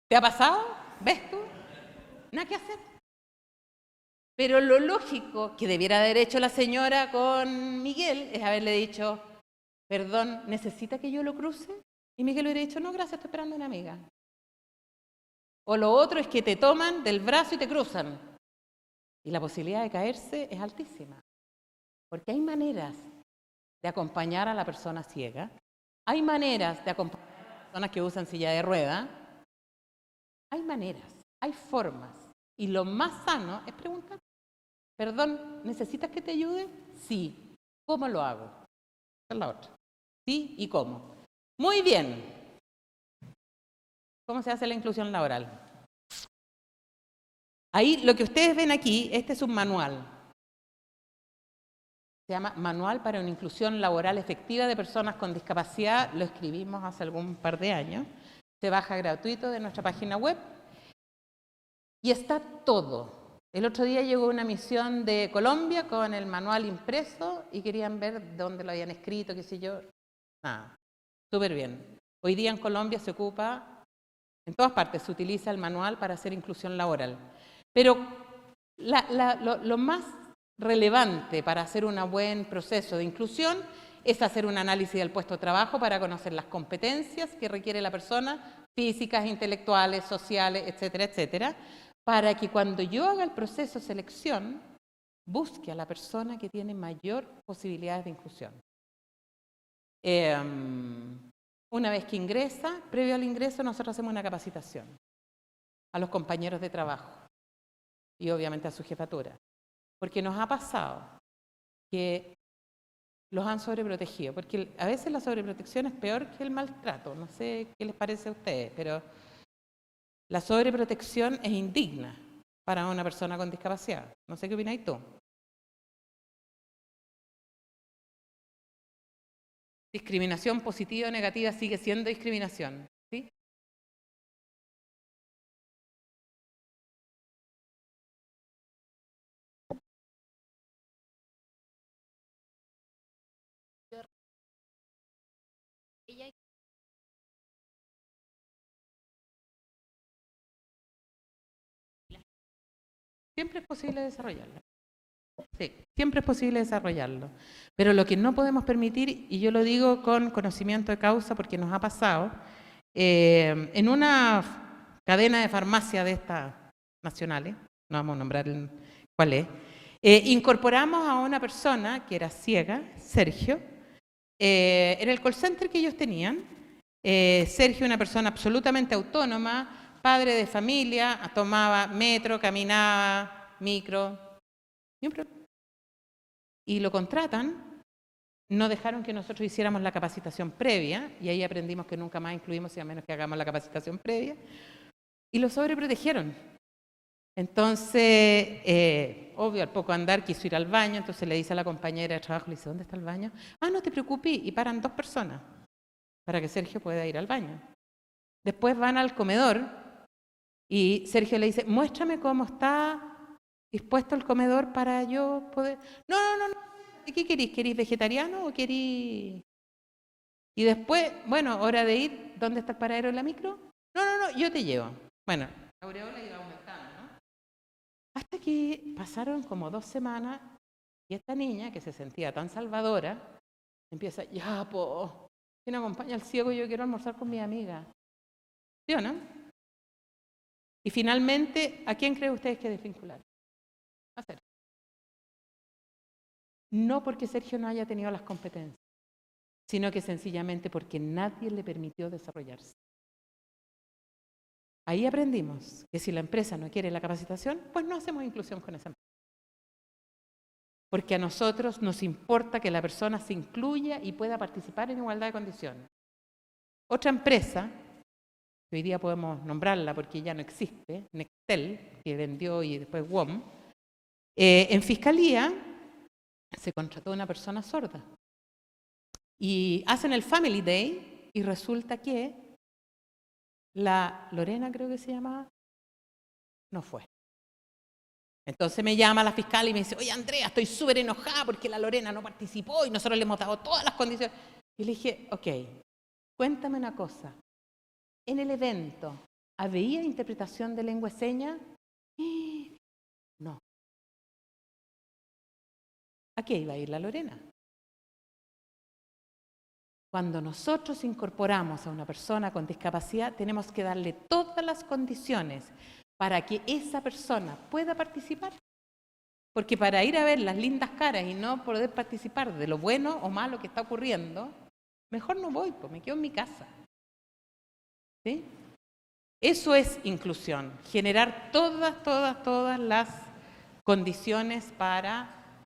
¿Te ha pasado? ¿Ves tú? Nada que hacer. Pero lo lógico que debiera haber hecho la señora con Miguel es haberle dicho, perdón, ¿necesita que yo lo cruce? Y Miguel hubiera dicho, no, gracias, estoy esperando a una amiga. O lo otro es que te toman del brazo y te cruzan. Y la posibilidad de caerse es altísima. Porque hay maneras de acompañar a la persona ciega, hay maneras de acompañar a las personas que usan silla de rueda, hay maneras, hay formas. Y lo más sano es preguntar, perdón, ¿necesitas que te ayude? Sí. ¿Cómo lo hago? Esa es la otra. ¿Sí? ¿Y cómo? Muy bien. ¿Cómo se hace la inclusión laboral? Ahí lo que ustedes ven aquí, este es un manual. Se llama Manual para una inclusión laboral efectiva de personas con discapacidad. Lo escribimos hace algún par de años. Se baja gratuito de nuestra página web. Y está todo. El otro día llegó una misión de Colombia con el manual impreso y querían ver dónde lo habían escrito, qué sé yo. Nada. Súper bien. Hoy día en Colombia se ocupa, en todas partes se utiliza el manual para hacer inclusión laboral. Pero lo más relevante para hacer un buen proceso de inclusión es hacer un análisis del puesto de trabajo para conocer las competencias que requiere la persona, físicas, intelectuales, sociales, etcétera, etcétera, para que cuando yo haga el proceso de selección, busque a la persona que tiene mayor posibilidades de inclusión. Una vez que ingresa, previo al ingreso, nosotros hacemos una capacitación a los compañeros de trabajo y obviamente a su jefatura. Porque nos ha pasado que los han sobreprotegido, porque a veces la sobreprotección es peor que el maltrato. No sé qué les parece a ustedes, pero la sobreprotección es indigna para una persona con discapacidad. No sé qué opináis tú. Discriminación positiva o negativa sigue siendo discriminación, ¿sí? Siempre es posible desarrollarlo. Sí, siempre es posible desarrollarlo. Pero lo que no podemos permitir, y yo lo digo con conocimiento de causa porque nos ha pasado, en una cadena de farmacia de estas nacionales, no vamos a nombrar cuál es, incorporamos a una persona que era ciega, Sergio, en el call center que ellos tenían. Sergio, una persona absolutamente autónoma, padre de familia, tomaba metro, caminaba, micro, y lo contratan. No dejaron que nosotros hiciéramos la capacitación previa, y ahí aprendimos que nunca más incluimos, a menos que hagamos la capacitación previa, y lo sobreprotegieron. Entonces, obvio, al poco andar quiso ir al baño, entonces le dice a la compañera de trabajo, le dice, ¿dónde está el baño? Ah, no te preocupes, y paran 2 personas para que Sergio pueda ir al baño. Después van al comedor y Sergio le dice, muéstrame cómo está dispuesto el comedor para yo poder... No. ¿Qué querís? ¿Querís vegetariano o querís...? Y después, bueno, hora de ir, ¿dónde está el paradero en la micro? No, yo te llevo. Bueno, la aureola iba aumentando, ¿no? Hasta que pasaron como 2 semanas y esta niña, que se sentía tan salvadora, empieza, ya, po, ¿quién acompaña al ciego? Yo quiero almorzar con mi amiga. ¿Sí o no? Y finalmente, ¿a quién creen ustedes que desvincular? A Sergio. No porque Sergio no haya tenido las competencias, sino que sencillamente porque nadie le permitió desarrollarse. Ahí aprendimos que si la empresa no quiere la capacitación, pues no hacemos inclusión con esa empresa. Porque a nosotros nos importa que la persona se incluya y pueda participar en igualdad de condiciones. Otra empresa, que hoy día podemos nombrarla porque ya no existe, Nextel, que vendió y después WOM, En Fiscalía se contrató una persona sorda y hacen el Family Day y resulta que la Lorena, creo que se llamaba, no fue. Entonces me llama la fiscal y me dice, oye Andrea, estoy súper enojada porque la Lorena no participó y nosotros le hemos dado todas las condiciones. Y le dije, ok, cuéntame una cosa. En el evento, ¿había interpretación de lengua de señas? No. ¿A qué iba a ir la Lorena? Cuando nosotros incorporamos a una persona con discapacidad, tenemos que darle todas las condiciones para que esa persona pueda participar. Porque para ir a ver las lindas caras y no poder participar de lo bueno o malo que está ocurriendo, mejor no voy, pues me quedo en mi casa. ¿Sí? Eso es inclusión, generar todas las condiciones para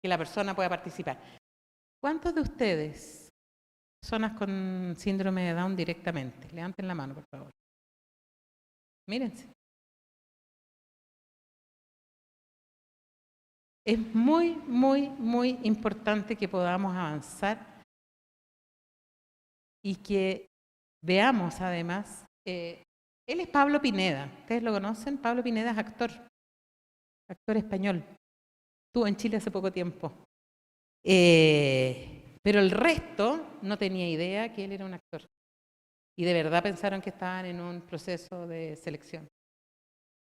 que la persona pueda participar. ¿Cuántos de ustedes, personas con síndrome de Down directamente? Levanten la mano, por favor. Mírense. Es muy importante que podamos avanzar y que veamos además, él es Pablo Pineda, ¿ustedes lo conocen? Pablo Pineda es actor español, estuvo en Chile hace poco tiempo, pero el resto no tenía idea que él era un actor y de verdad pensaron que estaban en un proceso de selección.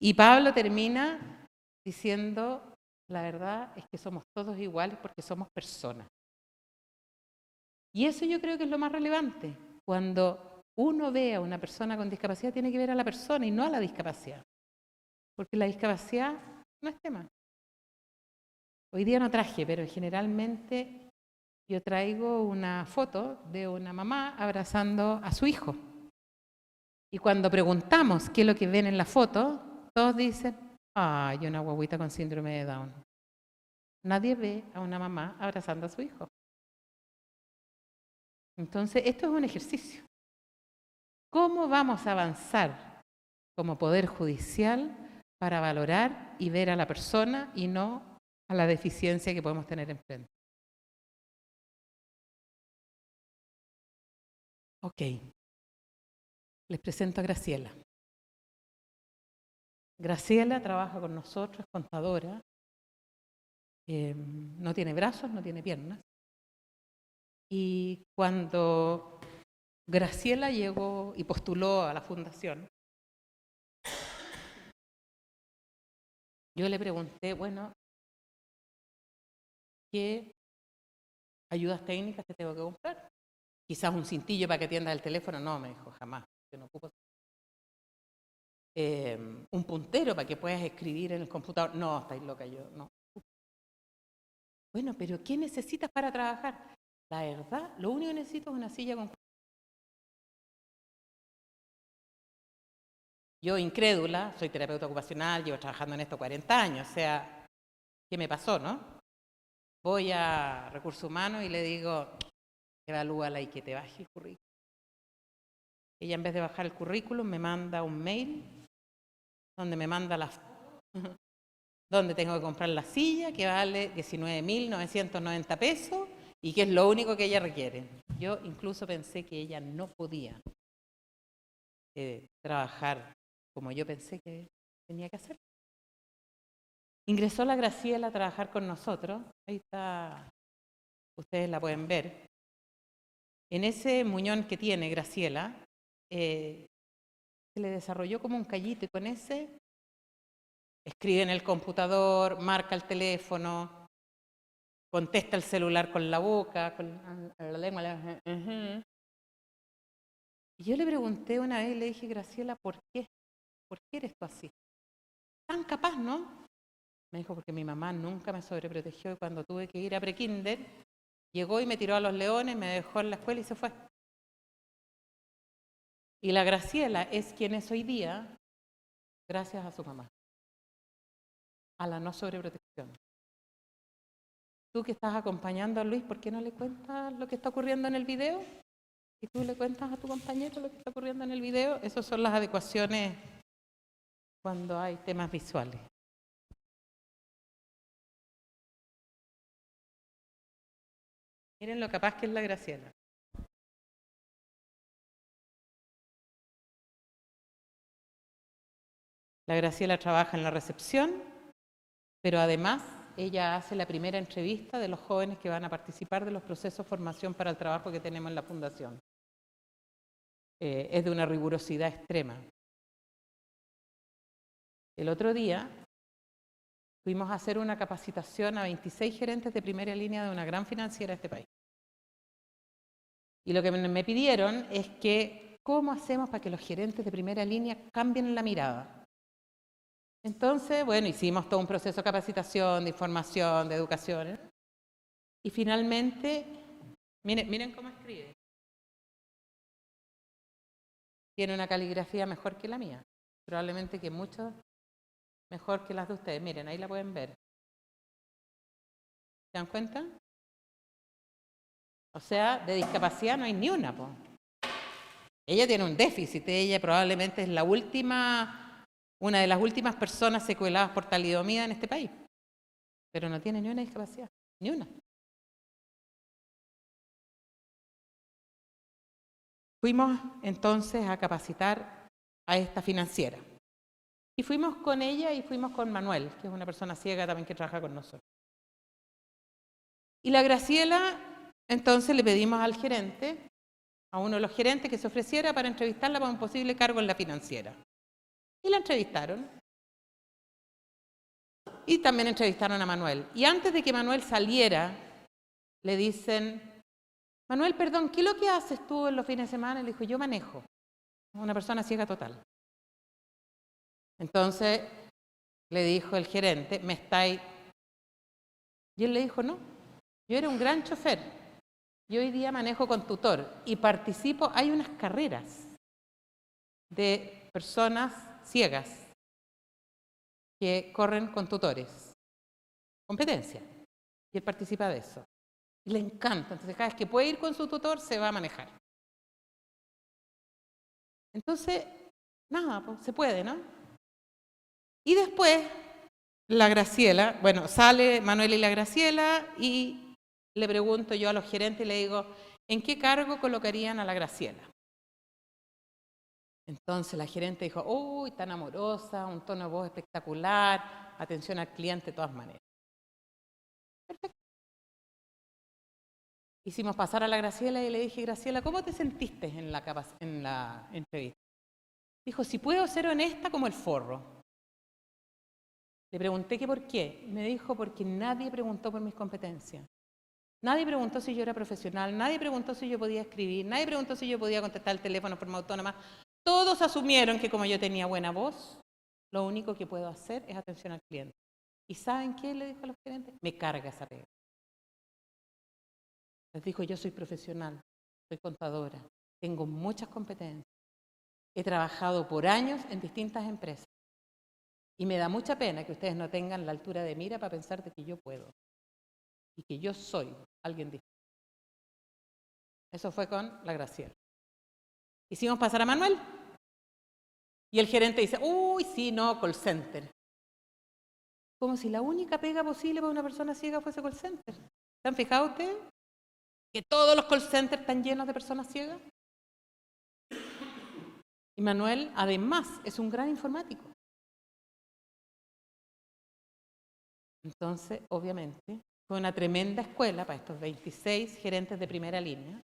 Y Pablo termina diciendo, la verdad es que somos todos iguales porque somos personas. Y eso yo creo que es lo más relevante. Cuando uno ve a una persona con discapacidad, tiene que ver a la persona y no a la discapacidad. Porque la discapacidad no es tema. Hoy día no traje, pero generalmente yo traigo una foto de una mamá abrazando a su hijo. Y cuando preguntamos qué es lo que ven en la foto, todos dicen, ay, una guaguita con síndrome de Down. Nadie ve a una mamá abrazando a su hijo. Entonces, esto es un ejercicio. ¿Cómo vamos a avanzar como Poder Judicial para valorar y ver a la persona y no a la deficiencia que podemos tener enfrente? Ok. Les presento a Graciela. Graciela trabaja con nosotros, es contadora. No tiene brazos, no tiene piernas. Y cuando Graciela llegó y postuló a la fundación, yo le pregunté, bueno, ¿qué ayudas técnicas te tengo que comprar? Quizás un cintillo para que atiendas el teléfono. No, me dijo, jamás. Yo no ocupo. Un puntero para que puedas escribir en el computador. No, estáis loca, yo no. Bueno, pero ¿qué necesitas para trabajar? La verdad, lo único que necesito es una silla con... Yo, incrédula, soy terapeuta ocupacional, llevo trabajando en esto 40 años, o sea, ¿qué me pasó, no? Voy a Recursos Humanos y le digo, evalúala y que te baje el currículum. Ella, en vez de bajar el currículum, me manda un mail donde me manda la foto, donde tengo que comprar la silla, que vale 19.990 pesos y que es lo único que ella requiere. Yo incluso pensé que ella no podía trabajar como yo pensé que tenía que hacer. Ingresó la Graciela a trabajar con nosotros. Ahí está, ustedes la pueden ver. En ese muñón que tiene Graciela, se le desarrolló como un callito y con ese escribe en el computador, marca el teléfono, contesta el celular con la boca, con la lengua. Y yo le pregunté una vez y le dije, Graciela, ¿por qué? ¿Por qué eres tú así? Tan capaz, ¿no? Me dijo, porque mi mamá nunca me sobreprotegió y cuando tuve que ir a prekinder, llegó y me tiró a los leones, me dejó en la escuela y se fue. Y la Graciela es quien es hoy día gracias a su mamá, a la no sobreprotección. Tú que estás acompañando a Luis, ¿por qué no le cuentas lo que está ocurriendo en el video? Y tú le cuentas a tu compañero lo que está ocurriendo en el video. Esas son las adecuaciones cuando hay temas visuales. Miren lo capaz que es la Graciela. La Graciela trabaja en la recepción, pero además ella hace la primera entrevista de los jóvenes que van a participar de los procesos de formación para el trabajo que tenemos en la Fundación. Es de una rigurosidad extrema. El otro día fuimos a hacer una capacitación a 26 gerentes de primera línea de una gran financiera de este país. Y lo que me pidieron es que, ¿cómo hacemos para que los gerentes de primera línea cambien la mirada? Entonces, bueno, hicimos todo un proceso de capacitación, de información, de educación, ¿eh? Y finalmente, miren cómo escribe. Tiene una caligrafía mejor que la mía, probablemente que mucho mejor que las de ustedes. Miren, ahí la pueden ver. ¿Se dan cuenta? O sea, de discapacidad no hay ni una, po. Ella tiene un déficit, ella probablemente es una de las últimas personas secueladas por talidomida en este país, pero no tiene ni una discapacidad, ni una. Fuimos entonces a capacitar a esta financiera. Y fuimos con ella y fuimos con Manuel, que es una persona ciega también que trabaja con nosotros. Y la Graciela, entonces le pedimos al gerente, a uno de los gerentes, que se ofreciera para entrevistarla para un posible cargo en la financiera. Y la entrevistaron. Y también entrevistaron a Manuel. Y antes de que Manuel saliera, le dicen: Manuel, perdón, ¿qué es lo que haces tú en los fines de semana? Y le dijo: yo manejo. Una persona ciega total. Entonces le dijo el gerente: ¿me estáis? Y él le dijo: no, yo era un gran chofer. Yo hoy día manejo con tutor y participo, hay unas carreras de personas ciegas que corren con tutores. Competencia. Y él participa de eso. Y le encanta. Entonces, cada vez que puede ir con su tutor, se va a manejar. Entonces, nada, pues, se puede, ¿no? Y después, la Graciela, bueno, sale Manuel y la Graciela y le pregunto yo a los gerentes y le digo: ¿en qué cargo colocarían a la Graciela? Entonces la gerente dijo: uy, tan amorosa, un tono de voz espectacular, atención al cliente de todas maneras. Perfecto. Hicimos pasar a la Graciela y le dije: Graciela, ¿cómo te sentiste en la entrevista? Dijo: si puedo ser honesta como el forro. Le pregunté que por qué. Me dijo: porque nadie preguntó por mis competencias. Nadie preguntó si yo era profesional, nadie preguntó si yo podía escribir, nadie preguntó si yo podía contestar el teléfono de forma autónoma. Todos asumieron que como yo tenía buena voz, lo único que puedo hacer es atención al cliente. ¿Y saben qué le dijo a los gerentes? Me carga esa pega. Les dijo: yo soy profesional, soy contadora, tengo muchas competencias. He trabajado por años en distintas empresas. Y me da mucha pena que ustedes no tengan la altura de mira para pensar de que yo puedo. Y que yo soy alguien distinto. Eso fue con la Graciela. Hicimos pasar a Manuel. Y el gerente dice: uy, sí, no, call center. Como si la única pega posible para una persona ciega fuese call center. ¿Se han fijado ustedes? Que todos los call centers están llenos de personas ciegas. Y Manuel, además, es un gran informático. Entonces, obviamente, fue una tremenda escuela para estos 26 gerentes de primera línea.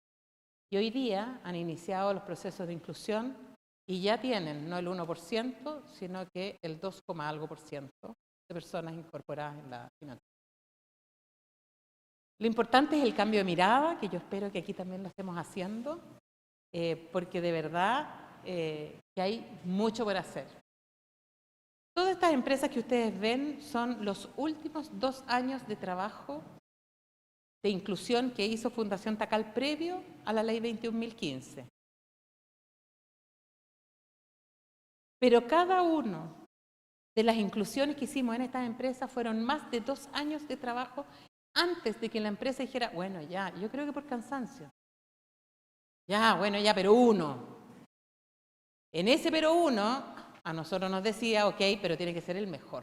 Y hoy día han iniciado los procesos de inclusión y ya tienen no el 1%, sino que el 2, algo por ciento de personas incorporadas en la financiación. Lo importante es el cambio de mirada, que yo espero que aquí también lo estemos haciendo, porque de verdad que hay mucho por hacer. Todas estas empresas que ustedes ven son los últimos 2 años de trabajo de inclusión que hizo Fundación Tacal previo a la Ley 21.015. Pero cada uno de las inclusiones que hicimos en estas empresas fueron más de 2 años de trabajo antes de que la empresa dijera: bueno, ya, yo creo que por cansancio. Ya, bueno, ya, pero uno. En ese pero uno, a nosotros nos decía: ok, pero tiene que ser el mejor.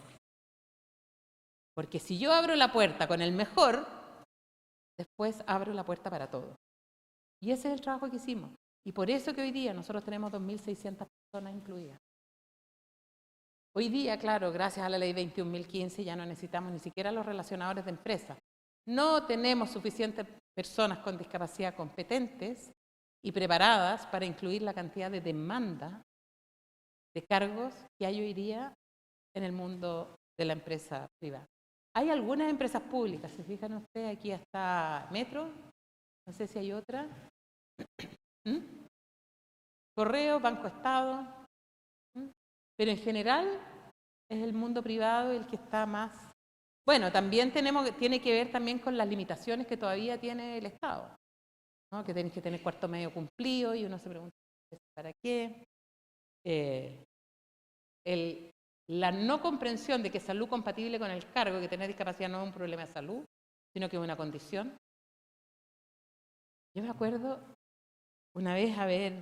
Porque si yo abro la puerta con el mejor, después abro la puerta para todos. Y ese es el trabajo que hicimos. Y por eso que hoy día nosotros tenemos 2.600 personas incluidas. Hoy día, claro, gracias a la ley 21.015 ya no necesitamos ni siquiera los relacionadores de empresas. No tenemos suficientes personas con discapacidad competentes y preparadas para incluir la cantidad de demanda de cargos que hay hoy día en el mundo de la empresa privada. Hay algunas empresas públicas, se fijan ustedes, aquí está Metro, no sé si hay otra, Correo, Banco Estado, pero en general es el mundo privado el que está más. Bueno, también tiene que ver también con las limitaciones que todavía tiene el Estado, ¿no? Que tienes que tener cuarto medio cumplido y uno se pregunta ¿para qué? La no comprensión de que salud compatible con el cargo, que tener discapacidad no es un problema de salud, sino que es una condición. Yo me acuerdo una vez haber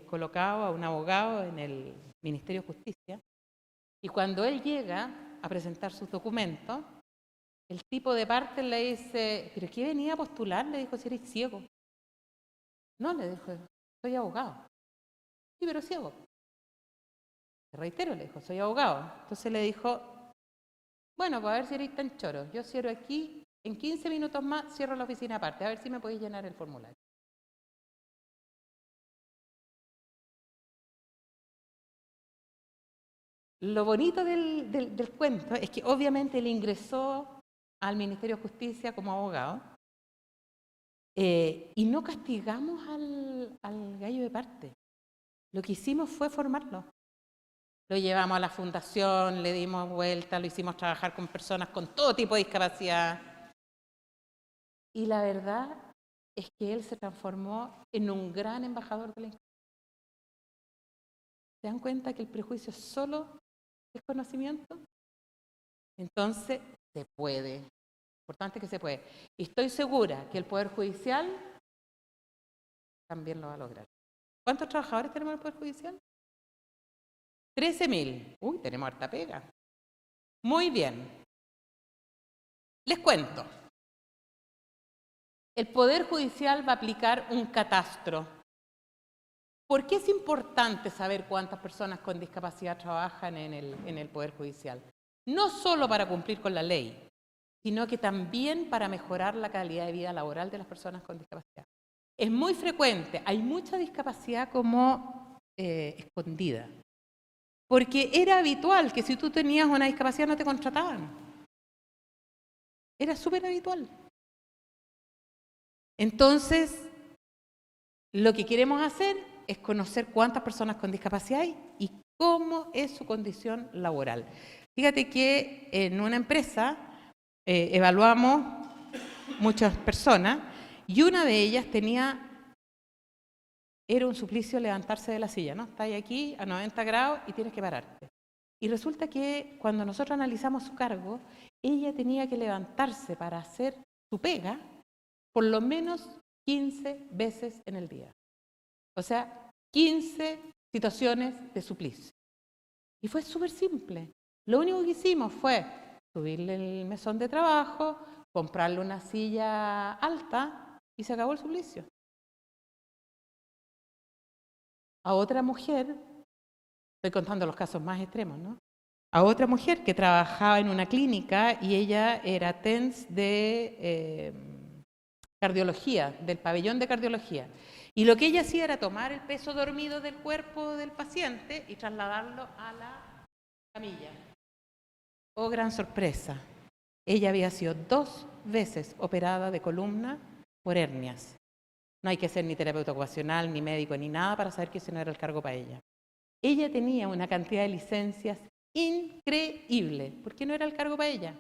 colocado a un abogado en el Ministerio de Justicia y cuando él llega a presentar sus documentos, el tipo de parte le dice, ¿pero qué venía a postular? Le dijo, si eres ciego. No, le dijo, soy abogado. Sí, pero ciego. Te reitero, le dijo, soy abogado. Entonces le dijo, bueno, pues a ver si eres tan choro. Yo cierro aquí, en 15 minutos más cierro la oficina aparte, a ver si me podéis llenar el formulario. Lo bonito del cuento es que obviamente él ingresó al Ministerio de Justicia como abogado y no castigamos al gallo de parte. Lo que hicimos fue formarlo. Lo llevamos a la fundación, le dimos vuelta, lo hicimos trabajar con personas con todo tipo de discapacidad. Y la verdad es que él se transformó en un gran embajador de la inclusión. ¿Se dan cuenta que el prejuicio solo es conocimiento? Entonces, se puede. Importante que se puede. Y estoy segura que el Poder Judicial también lo va a lograr. ¿Cuántos trabajadores tenemos en el Poder Judicial? 13.000. Uy, tenemos harta pega. Muy bien. Les cuento. El Poder Judicial va a aplicar un catastro. ¿Por qué es importante saber cuántas personas con discapacidad trabajan en el Poder Judicial? No solo para cumplir con la ley, sino que también para mejorar la calidad de vida laboral de las personas con discapacidad. Es muy frecuente, hay mucha discapacidad como escondida. Porque era habitual que si tú tenías una discapacidad no te contrataban. Era súper habitual. Entonces, lo que queremos hacer es conocer cuántas personas con discapacidad hay y cómo es su condición laboral. Fíjate que en una empresa evaluamos muchas personas y una de ellas era un suplicio levantarse de la silla, ¿no? Estás aquí a 90 grados y tienes que pararte. Y resulta que cuando nosotros analizamos su cargo, ella tenía que levantarse para hacer su pega por lo menos 15 veces en el día. O sea, 15 situaciones de suplicio. Y fue súper simple. Lo único que hicimos fue subirle el mesón de trabajo, comprarle una silla alta y se acabó el suplicio. A otra mujer, estoy contando los casos más extremos, ¿no? A otra mujer que trabajaba en una clínica y ella era TENS de cardiología, del pabellón de cardiología. Y lo que ella hacía era tomar el peso dormido del cuerpo del paciente y trasladarlo a la camilla. Oh, gran sorpresa. Ella había sido 2 veces operada de columna por hernias. No hay que ser ni terapeuta ocupacional, ni médico, ni nada para saber que ese no era el cargo para ella. Ella tenía una cantidad de licencias increíble. ¿Por qué no era el cargo para ella?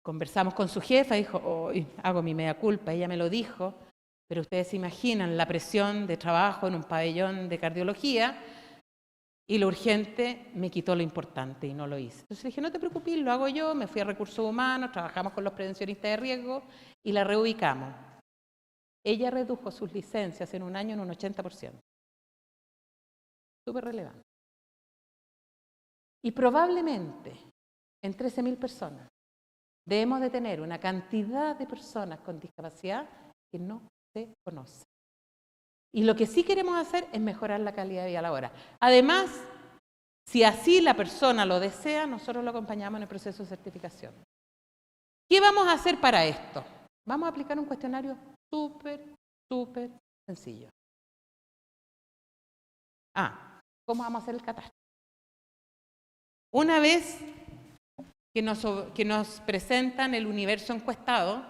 Conversamos con su jefa, dijo, oh, hago mi mea culpa, ella me lo dijo, pero ustedes se imaginan la presión de trabajo en un pabellón de cardiología y lo urgente me quitó lo importante y no lo hice. Entonces dije, no te preocupes, lo hago yo, me fui a recursos humanos, trabajamos con los prevencionistas de riesgo y la reubicamos. Ella redujo sus licencias en un año en un 80%. Súper relevante. Y probablemente en 13.000 personas debemos de tener una cantidad de personas con discapacidad que no se conoce. Y lo que sí queremos hacer es mejorar la calidad de vida laboral. Además, si así la persona lo desea, nosotros lo acompañamos en el proceso de certificación. ¿Qué vamos a hacer para esto? Vamos a aplicar un cuestionario súper sencillo. ¿Cómo vamos a hacer el catastro? Una vez que nos presentan el universo encuestado,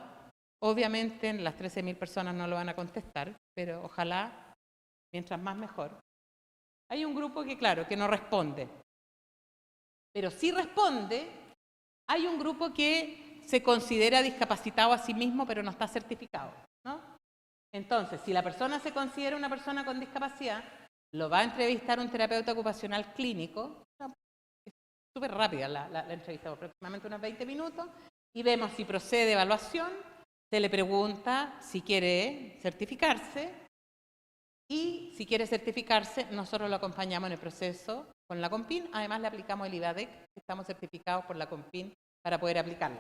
obviamente las 13.000 personas no lo van a contestar, pero ojalá, mientras más mejor. Hay un grupo que, claro, que no responde. Pero sí responde, hay un grupo que se considera discapacitado a sí mismo, pero no está certificado, ¿no? Entonces, si la persona se considera una persona con discapacidad, lo va a entrevistar un terapeuta ocupacional clínico. Es súper rápida la entrevista, aproximadamente unos 20 minutos, y vemos si procede evaluación, se le pregunta si quiere certificarse, y si quiere certificarse, nosotros lo acompañamos en el proceso con la COMPIN. Además, le aplicamos el IVADEC, que estamos certificados por la COMPIN para poder aplicarlo.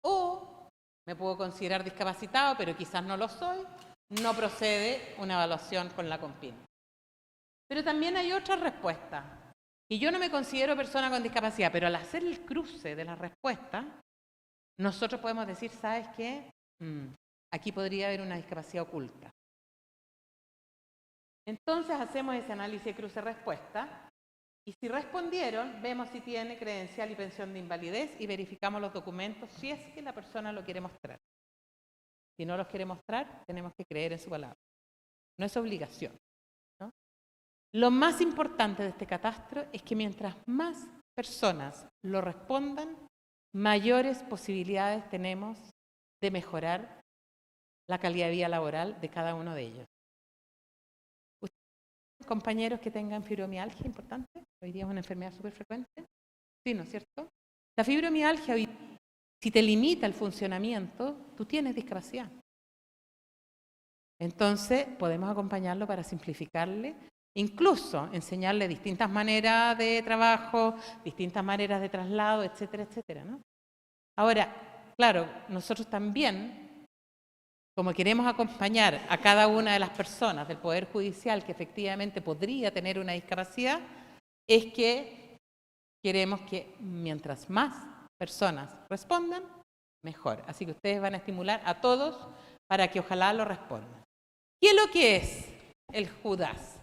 O me puedo considerar discapacitado, pero quizás no lo soy, no procede una evaluación con la COMPIN. Pero también hay otra respuesta. Y yo no me considero persona con discapacidad, pero al hacer el cruce de las respuestas, nosotros podemos decir, ¿sabes qué? Aquí podría haber una discapacidad oculta. Entonces hacemos ese análisis de cruce-respuesta y si respondieron, vemos si tiene credencial y pensión de invalidez y verificamos los documentos si es que la persona lo quiere mostrar. Si no los quiere mostrar, tenemos que creer en su palabra. No es obligación, ¿no? Lo más importante de este catastro es que mientras más personas lo respondan, mayores posibilidades tenemos de mejorar la calidad de vida laboral de cada uno de ellos. Compañeros que tengan fibromialgia, importante, hoy día es una enfermedad súper frecuente, sí, ¿no es cierto? La fibromialgia, si te limita el funcionamiento, tú tienes discapacidad. Entonces, podemos acompañarlo para simplificarle, incluso enseñarle distintas maneras de trabajo, distintas maneras de traslado, etcétera, etcétera, ¿no? Ahora, claro, nosotros también, como queremos acompañar a cada una de las personas del Poder Judicial que efectivamente podría tener una discapacidad, es que queremos que mientras más personas respondan, mejor. Así que ustedes van a estimular a todos para que ojalá lo respondan. ¿Qué es lo que es el JUDAS?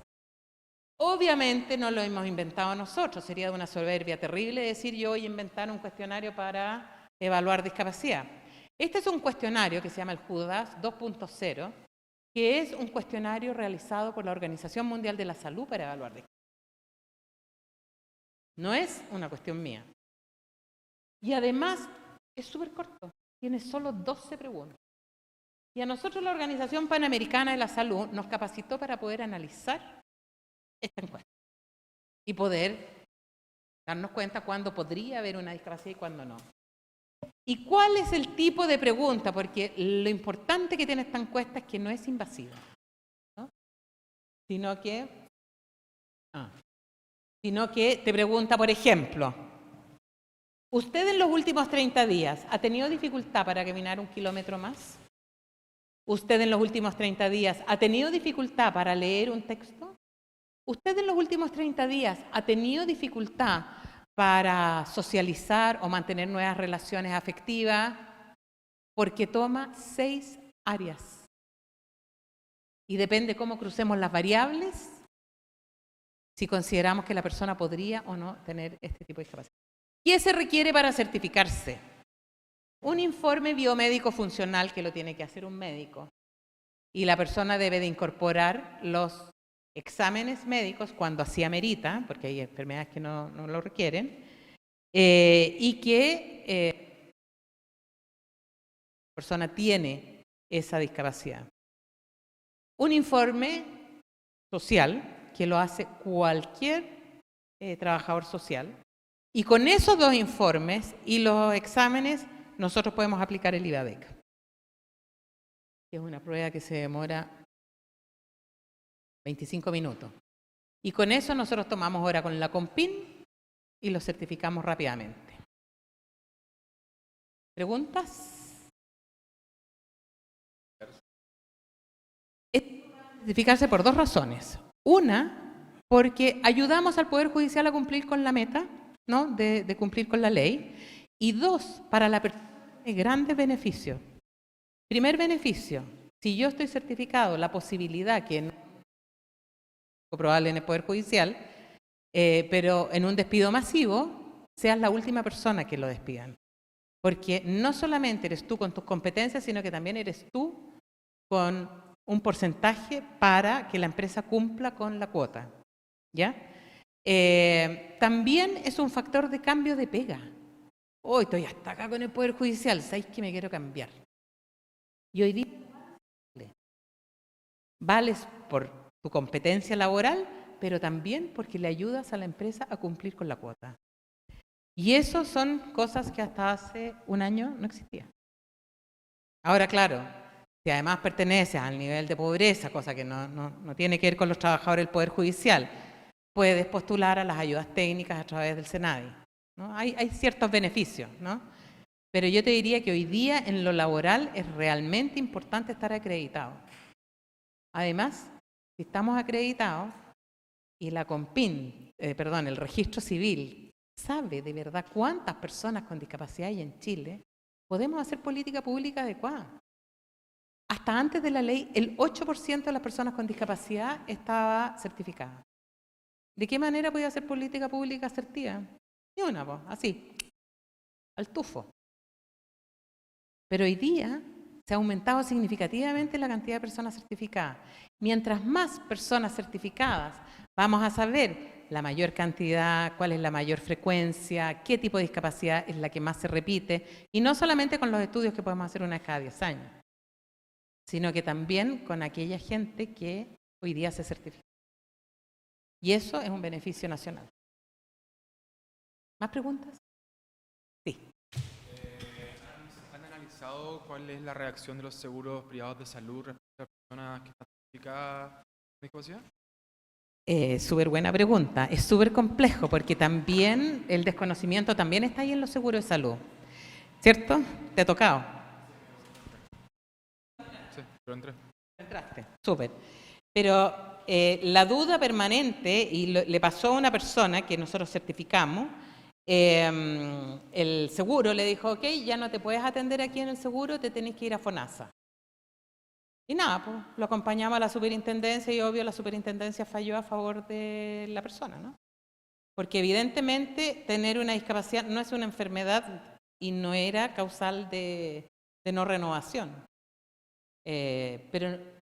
Obviamente no lo hemos inventado nosotros, sería de una soberbia terrible decir yo voy a inventar un cuestionario para evaluar discapacidad. Este es un cuestionario que se llama el JUDAS 2.0, que es un cuestionario realizado por la Organización Mundial de la Salud para evaluar discapacidad. No es una cuestión mía. Y además es súper corto, tiene solo 12 preguntas. Y a nosotros la Organización Panamericana de la Salud nos capacitó para poder analizar esta encuesta y poder darnos cuenta cuándo podría haber una discapacidad y cuándo no. ¿Y cuál es el tipo de pregunta? Porque lo importante que tiene esta encuesta es que no es invasiva, ¿no? Sino que te pregunta, por ejemplo, ¿usted en los últimos 30 días ha tenido dificultad para caminar 1 kilómetro más? ¿Usted en los últimos 30 días ha tenido dificultad para leer un texto? ¿Usted en los últimos 30 días ha tenido dificultad para socializar o mantener nuevas relaciones afectivas? Porque toma 6 áreas. Y depende cómo crucemos las variables, si consideramos que la persona podría o no tener este tipo de discapacidad. ¿Qué se requiere para certificarse? Un informe biomédico funcional que lo tiene que hacer un médico. Y la persona debe de incorporar los exámenes médicos cuando así amerita, porque hay enfermedades que no lo requieren, y que la persona tiene esa discapacidad. Un informe social que lo hace cualquier trabajador social, y con esos 2 informes y los exámenes nosotros podemos aplicar el IVADEC, que es una prueba que se demora 25 minutos. Y con eso nosotros tomamos hora con la COMPIN y lo certificamos rápidamente. ¿Preguntas? Es identificarse por 2 razones. Una, porque ayudamos al Poder Judicial a cumplir con la meta, ¿no? de cumplir con la ley. Y 2, para la persona de grandes beneficios. Primer beneficio, si yo estoy certificado, la posibilidad que no es probable en el Poder Judicial, pero en un despido masivo, seas la última persona que lo despidan. Porque no solamente eres tú con tus competencias, sino que también eres tú con un porcentaje para que la empresa cumpla con la cuota. ¿Ya? También es un factor de cambio de pega. Hoy estoy hasta acá con el Poder Judicial, ¿sabéis que me quiero cambiar? Y hoy día vales por tu competencia laboral, pero también porque le ayudas a la empresa a cumplir con la cuota. Y eso son cosas que hasta hace un año no existían. Ahora, claro, si además perteneces al nivel de pobreza, cosa que no tiene que ver con los trabajadores del Poder Judicial, puedes postular a las ayudas técnicas a través del SENADI, ¿no? Hay ciertos beneficios, ¿no? Pero yo te diría que hoy día en lo laboral es realmente importante estar acreditado. Además, si estamos acreditados y la CONPIN, el Registro Civil, sabe de verdad cuántas personas con discapacidad hay en Chile, podemos hacer política pública adecuada. Hasta antes de la ley, el 8% de las personas con discapacidad estaba certificada. ¿De qué manera podía hacer política pública asertiva? Ni una, pues, así, al tufo. Pero hoy día se ha aumentado significativamente la cantidad de personas certificadas. Mientras más personas certificadas, vamos a saber la mayor cantidad, cuál es la mayor frecuencia, qué tipo de discapacidad es la que más se repite, y no solamente con los estudios que podemos hacer una vez cada 10 años, sino que también con aquella gente que hoy día se certifica. Y eso es un beneficio nacional. ¿Más preguntas? Sí.
¿Han analizado cuál es la reacción de los seguros privados de salud respecto a personas que están certificadas con discapacidad?
Súper buena pregunta. Es súper complejo porque también el desconocimiento también está ahí en los seguros de salud. ¿Cierto? ¿Te ha tocado?
Sí, pero entré.
Entraste, súper. Pero la duda permanente, y le pasó a una persona que nosotros certificamos, el seguro le dijo, ok, ya no te puedes atender aquí en el seguro, te tenés que ir a FONASA. Y nada, pues lo acompañamos a la superintendencia y obvio la superintendencia falló a favor de la persona, ¿no? Porque evidentemente tener una discapacidad no es una enfermedad y no era causal de no renovación. Pero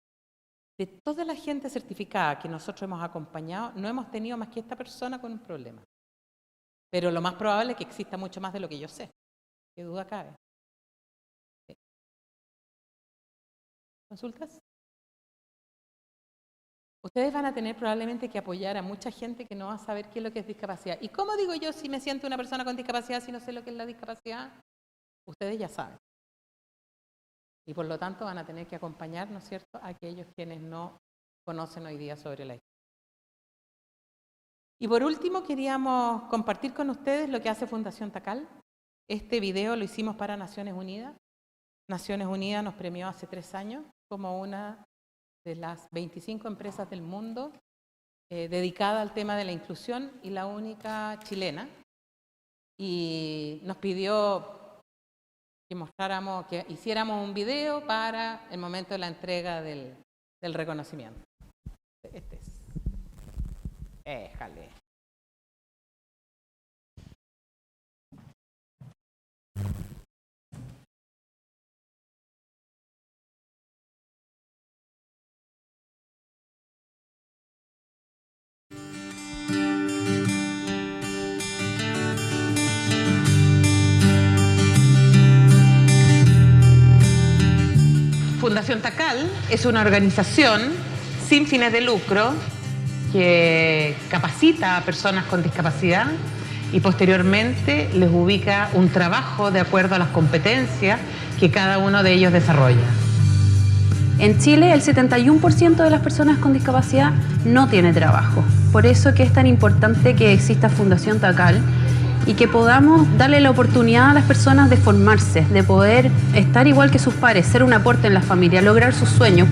de toda la gente certificada que nosotros hemos acompañado, no hemos tenido más que esta persona con un problema. Pero lo más probable es que exista mucho más de lo que yo sé. ¿Qué duda cabe? Sí. ¿Consultas? Ustedes van a tener probablemente que apoyar a mucha gente que no va a saber qué es lo que es discapacidad. ¿Y cómo digo yo si me siento una persona con discapacidad si no sé lo que es la discapacidad? Ustedes ya saben. Y por lo tanto van a tener que acompañar, ¿no es cierto?, a aquellos quienes no conocen hoy día sobre la discapacidad. Y por último queríamos compartir con ustedes lo que hace Fundación Takal. Este video lo hicimos para Naciones Unidas. Naciones Unidas nos premió hace 3 años como una de las 25 empresas del mundo dedicada al tema de la inclusión y la única chilena. Y nos pidió que mostráramos, que hiciéramos un video para el momento de la entrega del reconocimiento. Este es. Éjale. Fundación Takal es una organización sin fines de lucro que capacita a personas con discapacidad y posteriormente les ubica un trabajo de acuerdo a las competencias que cada uno de ellos desarrolla.
En Chile, el 71% de las personas con discapacidad no tiene trabajo. Por eso que es tan importante que exista Fundación Takal y que podamos darle la oportunidad a las personas de formarse, de poder estar igual que sus pares, ser un aporte en la familia, lograr sus sueños.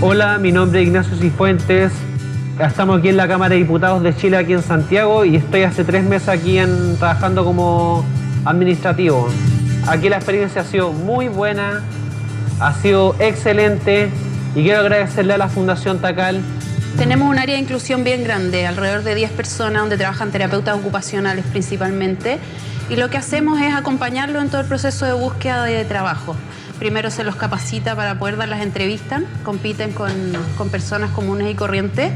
Hola, mi nombre es Ignacio Cifuentes. Estamos aquí en la Cámara de Diputados de Chile, aquí en Santiago, y estoy hace 3 meses aquí trabajando como administrativo. Aquí la experiencia ha sido muy buena, ha sido excelente, y quiero agradecerle a la Fundación Takal.
Tenemos un área de inclusión bien grande, alrededor de 10 personas, donde trabajan terapeutas ocupacionales principalmente, y lo que hacemos es acompañarlo en todo el proceso de búsqueda de trabajo. Primero se los capacita para poder dar las entrevistas, compiten con personas comunes y corrientes,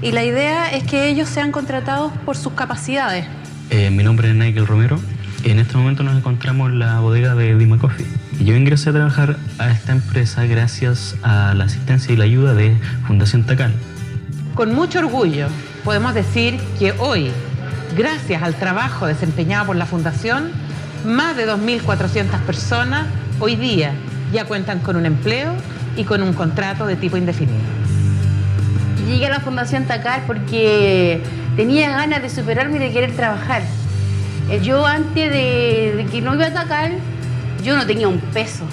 y la idea es que ellos sean contratados por sus capacidades.
Mi nombre es Nigel Romero. En este momento nos encontramos en la bodega de Dima Coffee. Yo ingresé a trabajar a esta empresa gracias a la asistencia y la ayuda de Fundación Takal.
Con mucho orgullo podemos decir que hoy, gracias al trabajo desempeñado por la Fundación, más de 2.400 personas hoy día ya cuentan con un empleo y con un contrato de tipo indefinido.
Llegué a la Fundación Takal porque tenía ganas de superarme y de querer trabajar. Yo antes de que no iba a Takal, yo no tenía un peso,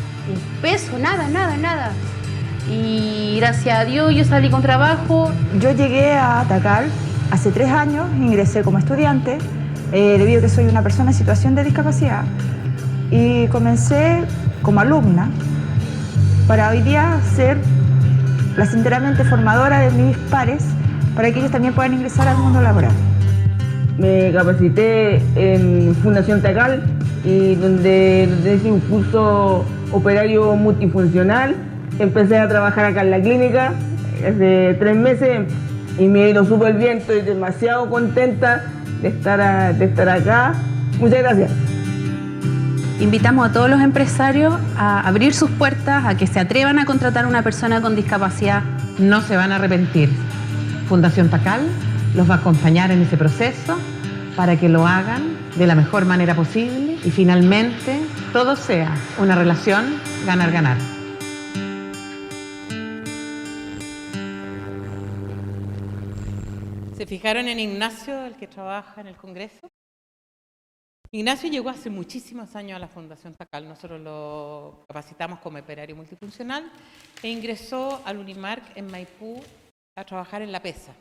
nada. Y gracias a Dios yo salí con trabajo.
Yo llegué a Takal hace 3 años, ingresé como estudiante, debido a que soy una persona en situación de discapacidad, y comencé como alumna para hoy día ser placenteramente formadora de mis pares para que ellos también puedan ingresar al mundo laboral.
Me capacité en Fundación Takal, y donde hice un curso operario multifuncional. Empecé a trabajar acá en la clínica hace 3 meses y me ha ido súper bien. Estoy demasiado contenta de estar acá. Muchas gracias.
Invitamos a todos los empresarios a abrir sus puertas, a que se atrevan a contratar a una persona con discapacidad.
No se van a arrepentir. Fundación Takal los va a acompañar en ese proceso para que lo hagan de la mejor manera posible y finalmente todo sea una relación ganar-ganar. ¿Se fijaron en Ignacio, el que trabaja en el Congreso? Ignacio llegó hace muchísimos años a la Fundación Takal. Nosotros lo capacitamos como operario multifuncional e ingresó al Unimark en Maipú a trabajar en la PESA.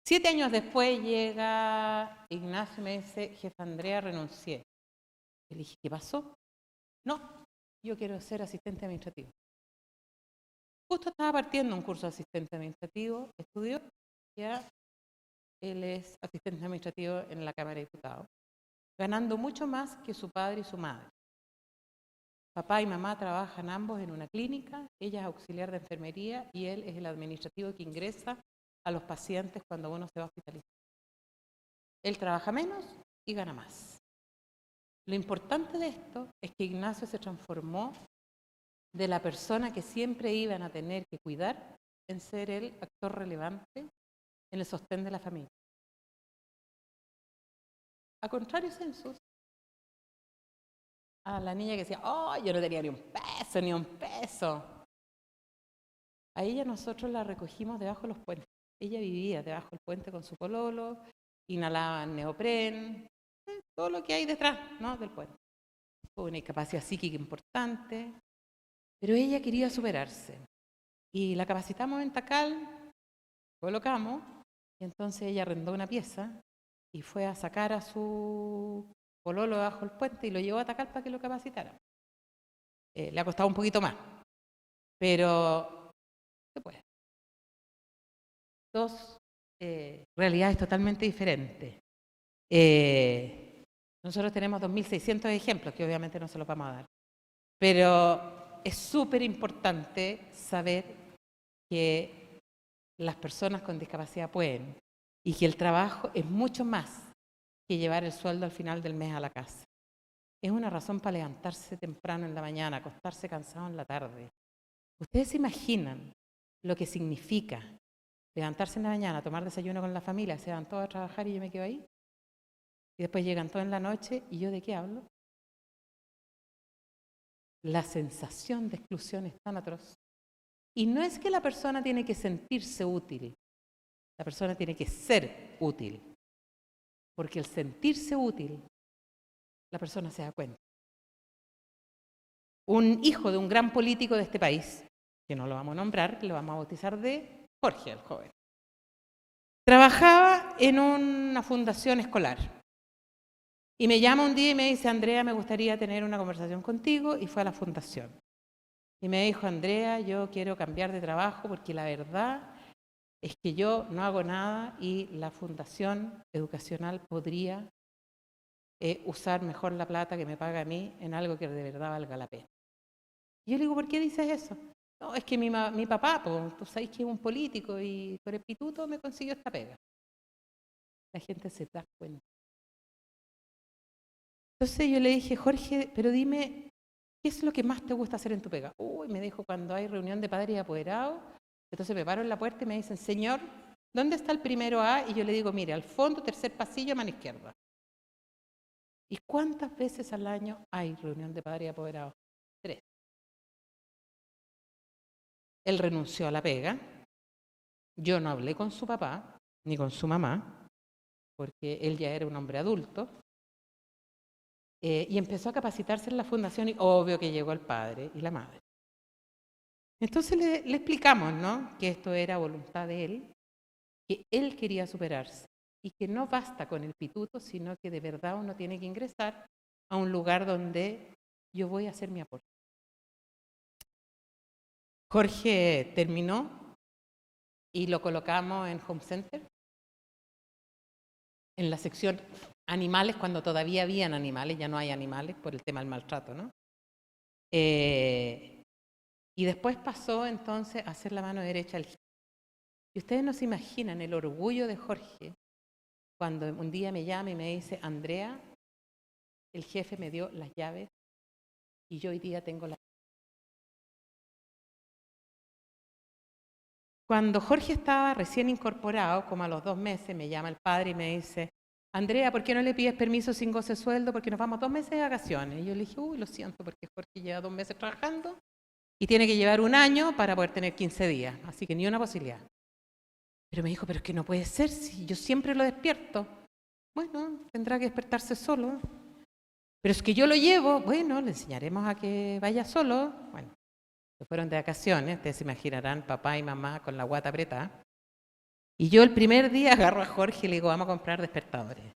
7 años después llega Ignacio y me dice: jefa Andrea, renuncié. Le dije: ¿qué pasó? No, yo quiero ser asistente administrativo. Justo estaba partiendo un curso de asistente administrativo, estudió, ya él es asistente administrativo en la Cámara de Diputados, ganando mucho más que su padre y su madre. Papá y mamá trabajan ambos en una clínica, ella es auxiliar de enfermería y él es el administrativo que ingresa a los pacientes cuando uno se va a hospitalizar. Él trabaja menos y gana más. Lo importante de esto es que Ignacio se transformó de la persona que siempre iban a tener que cuidar en ser el actor relevante en el sostén de la familia. A contrario census, a la niña que decía: oh, yo no tenía ni un peso. A ella nosotros la recogimos debajo de los puentes. Ella vivía debajo del puente con su pololo, inhalaban neopren, todo lo que hay detrás, ¿no?, del puente. Tuvo una incapacidad psíquica importante, pero ella quería superarse. Y la capacitamos en Takal, colocamos, y entonces ella arrendó una pieza y fue a sacar a su pololo debajo del puente y lo llevó a Takal para que lo capacitara. Le ha costado un poquito más, pero se puede. 2 realidades totalmente diferentes. Nosotros tenemos 2.600 ejemplos, que obviamente no se los vamos a dar, pero es súper importante saber que las personas con discapacidad pueden y que el trabajo es mucho más que llevar el sueldo al final del mes a la casa. Es una razón para levantarse temprano en la mañana, acostarse cansado en la tarde. ¿Ustedes se imaginan lo que significa levantarse en la mañana, tomar desayuno con la familia, se van todos a trabajar y yo me quedo ahí? Y después llegan todos en la noche, ¿y yo de qué hablo? La sensación de exclusión es tan atroz. Y no es que la persona tiene que sentirse útil, la persona tiene que ser útil. Porque el sentirse útil la persona se da cuenta. Un hijo de un gran político de este país, que no lo vamos a nombrar, lo vamos a bautizar de Jorge, el joven. Trabajaba en una fundación escolar. Y me llama un día y me dice, Andrea, me gustaría tener una conversación contigo, y fue a la fundación. Y me dijo, Andrea, yo quiero cambiar de trabajo porque la verdad es que yo no hago nada y la fundación educacional podría usar mejor la plata que me paga a mí en algo que de verdad valga la pena. Y yo le digo, ¿por qué dices eso? No, es que mi papá, pues, tú sabes que es un político y por el pituto me consiguió esta pega. La gente se da cuenta. Entonces yo le dije, Jorge, pero dime, ¿qué es lo que más te gusta hacer en tu pega? Uy, me dijo, cuando hay reunión de padres y apoderados, entonces me paro en la puerta y me dicen, señor, ¿dónde está el primero A? Y yo le digo, mire, al fondo, tercer pasillo, mano izquierda. ¿Y cuántas veces al año hay reunión de padres y apoderados? 3. Él renunció a la pega. Yo no hablé con su papá ni con su mamá, porque él ya era un hombre adulto. Y empezó a capacitarse en la fundación y obvio que llegó el padre y la madre. Entonces le explicamos, ¿no?, que esto era voluntad de él, que él quería superarse y que no basta con el pituto, sino que de verdad uno tiene que ingresar a un lugar donde yo voy a hacer mi aporte. Jorge terminó y lo colocamos en Home Center, en la sección animales, cuando todavía habían animales, ya no hay animales por el tema del maltrato, ¿no? Y después pasó entonces a ser la mano derecha del jefe. Y ustedes no se imaginan el orgullo de Jorge cuando un día me llama y me dice, Andrea, el jefe me dio las llaves y yo hoy día tengo las. Cuando Jorge estaba recién incorporado, como a los 2 meses, me llama el padre y me dice, Andrea, ¿por qué no le pides permiso sin goce de sueldo? Porque nos vamos 2 meses de vacaciones. Y yo le dije, uy, lo siento, porque Jorge lleva 2 meses trabajando y tiene que llevar 1 año para poder tener 15 días. Así que ni una posibilidad. Pero me dijo, pero es que no puede ser, si yo siempre lo despierto. Bueno, tendrá que despertarse solo. Pero es que yo lo llevo. Bueno, le enseñaremos a que vaya solo. Bueno, se fueron de vacaciones, ustedes se imaginarán, papá y mamá con la guata apretada. Y yo el primer día agarro a Jorge y le digo, vamos a comprar despertadores.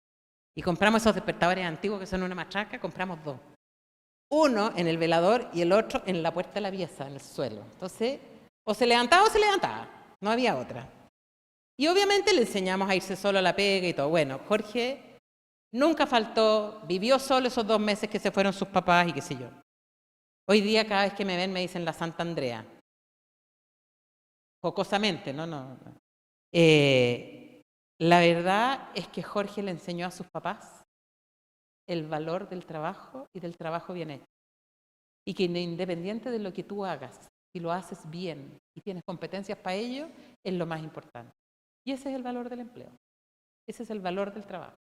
Y compramos esos despertadores antiguos que son una matraca, compramos 2. Uno en el velador y el otro en la puerta de la pieza, en el suelo. Entonces, o se levantaba, no había otra. Y obviamente le enseñamos a irse solo a la pega y todo. Bueno, Jorge nunca faltó, vivió solo esos 2 meses que se fueron sus papás y qué sé yo. Hoy día cada vez que me ven me dicen la Santa Andrea. Jocosamente, no. La verdad es que Jorge le enseñó a sus papás el valor del trabajo y del trabajo bien hecho. Y que independiente de lo que tú hagas, si lo haces bien y tienes competencias para ello, es lo más importante. Y ese es el valor del empleo. Ese es el valor del trabajo.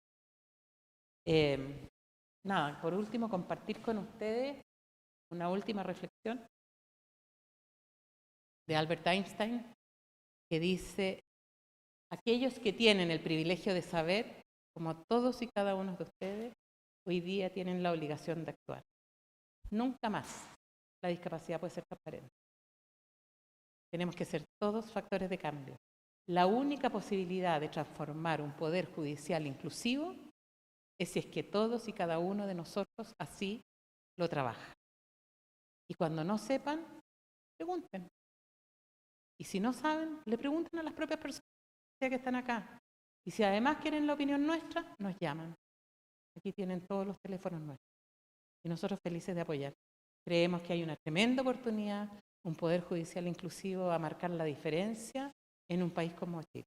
Nada, por último, compartir con ustedes una última reflexión de Albert Einstein, que dice, aquellos que tienen el privilegio de saber, como todos y cada uno de ustedes, hoy día tienen la obligación de actuar. Nunca más la discapacidad puede ser transparente. Tenemos que ser todos factores de cambio. La única posibilidad de transformar un poder judicial inclusivo es si es que todos y cada uno de nosotros así lo trabaja. Y cuando no sepan, pregunten. Y si no saben, le preguntan a las propias personas que están acá. Y si además quieren la opinión nuestra, nos llaman. Aquí tienen todos los teléfonos nuestros. Y nosotros felices de apoyar. Creemos que hay una tremenda oportunidad, un poder judicial inclusivo a marcar la diferencia en un país como Chile.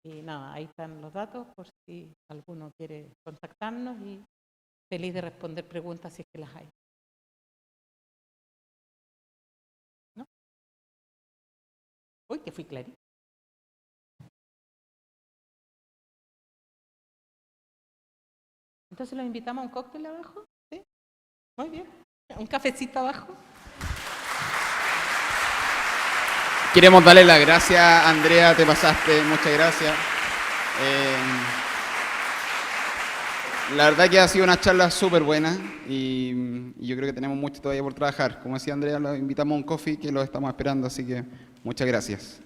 Y nada, ahí están los datos por si alguno quiere contactarnos y feliz de responder preguntas si es que las hay. ¿No? Uy, que fui clarita. Entonces los invitamos a un cóctel abajo, ¿sí? Muy bien. Un cafecito abajo.
Queremos darle las gracias, Andrea, te pasaste, muchas gracias. La verdad que ha sido una charla súper buena y yo creo que tenemos mucho todavía por trabajar. Como decía Andrea, los invitamos a un coffee que lo estamos esperando, así que muchas gracias.